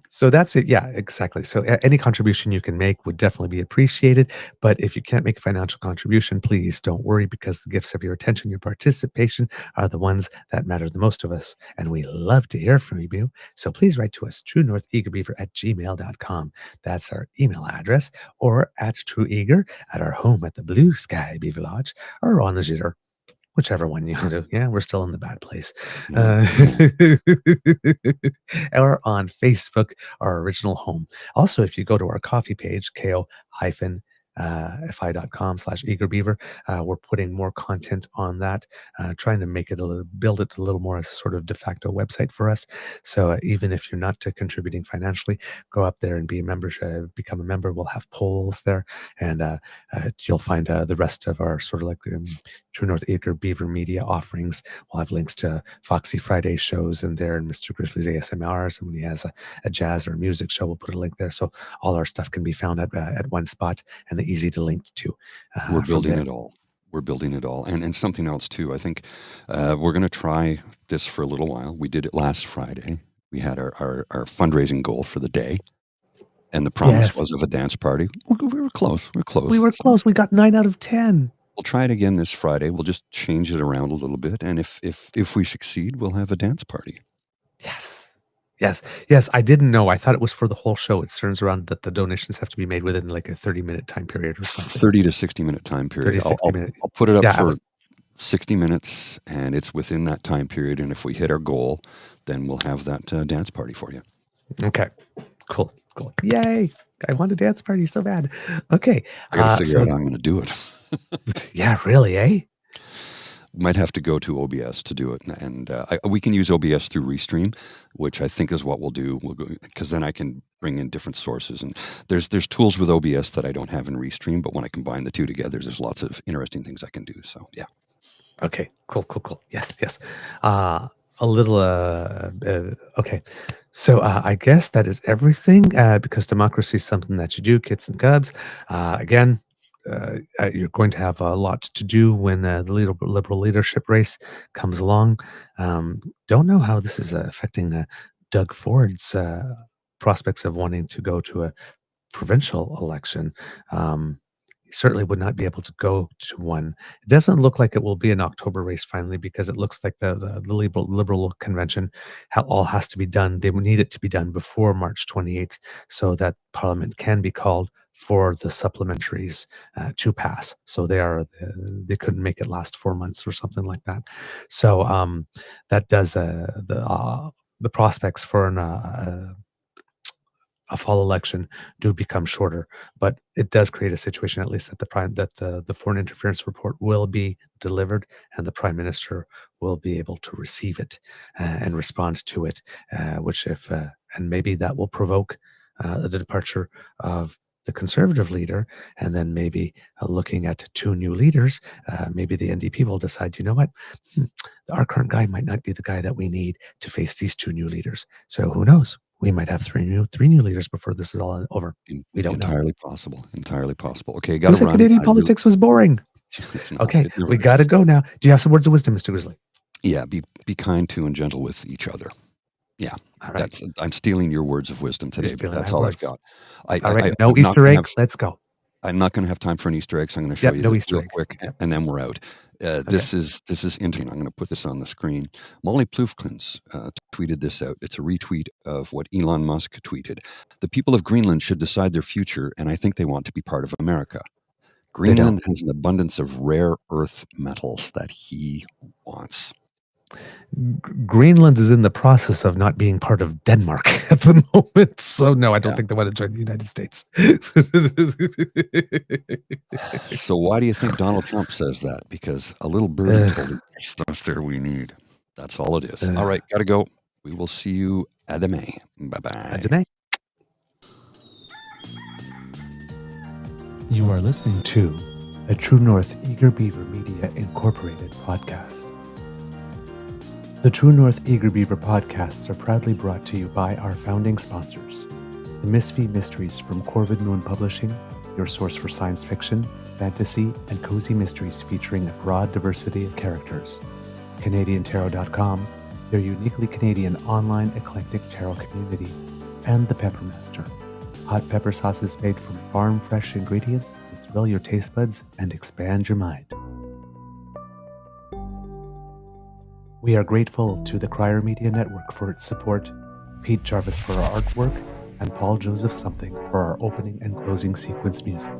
B: So that's it. Yeah, exactly. So any contribution you can make would definitely be appreciated. But if you can't make a financial contribution, please don't worry, because the gifts of your attention, your participation are the ones that matter the most to us. And we love to hear from you. So please write to us, truenortheagerbeaver@gmail.com. That's our email address, or at trueeager at our home at the Blue Sky Beaver Lodge, or on the Jitter. Whichever one you do. Yeah, we're still in the bad place. Or on Facebook, our original home. Also, if you go to our coffee page, ko-fi fi.com/eagerbeaver. We're putting more content on that, trying to make it build it a little more as a sort of de facto website for us. So even if you're not contributing financially, go up there and become a member. We'll have polls there, and you'll find the rest of our sort of like True North Eager Beaver media offerings. We'll have links to Foxy Friday shows in there and Mr. Grizzly's ASMRs. And when he has a jazz or a music show, we'll put a link there. So all our stuff can be found at one spot and easy to link to.
C: We're building it all. We're building it all. And something else too. I think we're going to try this for a little while. We did it last Friday. We had our fundraising goal for the day. And the promise was of a dance party. We were close.
B: We were close. We got 9 out of 10.
C: We'll try it again this Friday. We'll just change it around a little bit. And if we succeed, we'll have a dance party.
B: Yes. I didn't know. I thought it was for the whole show. It turns around that the donations have to be made within like a 30-minute time period or something.
C: 30 to 60-minute time period.
B: 30 to 60 minutes.
C: I'll put it up for 60 minutes, and it's within that time period. And if we hit our goal, then we'll have that dance party for you.
B: Okay. Cool. Yay. I want a dance party so bad. Okay.
C: I got to figure out how I'm going to do it.
B: Yeah, really, eh?
C: Might have to go to OBS to do it, and we can use OBS through Restream, which I think is what we'll do. We'll go because then I can bring in different sources, and there's tools with OBS that I don't have in Restream, but when I combine the two together, there's lots of interesting things I can do. So yeah.
B: Okay. Cool. Yes. A little. Okay. So I guess that is everything. Because democracy is something that you do, kids and cubs. Again. You're going to have a lot to do when the liberal leadership race comes along. Don't know how this is affecting Doug Ford's prospects of wanting to go to a provincial election. He certainly would not be able to go to one. It doesn't look like it will be an October race finally, because it looks like the liberal convention all has to be done. They need it to be done before March 28th so that Parliament can be called for the supplementaries to pass. So they couldn't make it last 4 months or something like that. So that does the prospects for a fall election do become shorter, but it does create a situation, at least that the foreign interference report will be delivered, and the Prime Minister will be able to receive it and respond to it. And maybe that will provoke the departure of the Conservative leader, and then maybe looking at 2 new leaders, maybe the NDP will decide, you know what, our current guy might not be the guy that we need to face these 2 new leaders. So who knows? We might have three new leaders before this is all over. We don't know.
C: Entirely possible. Okay, got to run.
B: Canadian politics was boring. Okay, we got to go now. Do you have some words of wisdom, Mr. Grizzly?
C: Yeah, be kind to and gentle with each other. Yeah,
B: all right.
C: I'm stealing your words of wisdom today, but that's all I've got.
B: All right, no Easter egg. Let's go.
C: I'm not going to have time for an Easter egg, so I'm going to show you this real quick, and then we're out. This is interesting. I'm going to put this on the screen. Molly Ploufkens tweeted this out. It's a retweet of what Elon Musk tweeted. The people of Greenland should decide their future, and I think they want to be part of America. Greenland has an abundance of rare earth metals that he wants.
B: Greenland is in the process of not being part of Denmark at the moment. So no, I don't think they want to join the United States.
C: So why do you think Donald Trump says that? Because a little bird told him there's stuff there we need. That's all it is. All right, got to go. We will see you at the May. Bye-bye.
B: At You are listening to a True North Eager Beaver Media Incorporated podcast. The True North Eager Beaver podcasts are proudly brought to you by our founding sponsors, the Misfit Mysteries from Corvid Moon Publishing, your source for science fiction, fantasy, and cozy mysteries featuring a broad diversity of characters, CanadianTarot.com, their uniquely Canadian online eclectic tarot community, and the Peppermaster, hot pepper sauces made from farm-fresh ingredients to thrill your taste buds and expand your mind. We are grateful to the Crier Media Network for its support, Pete Jarvis for our artwork, and Paul Joseph Something for our opening and closing sequence music.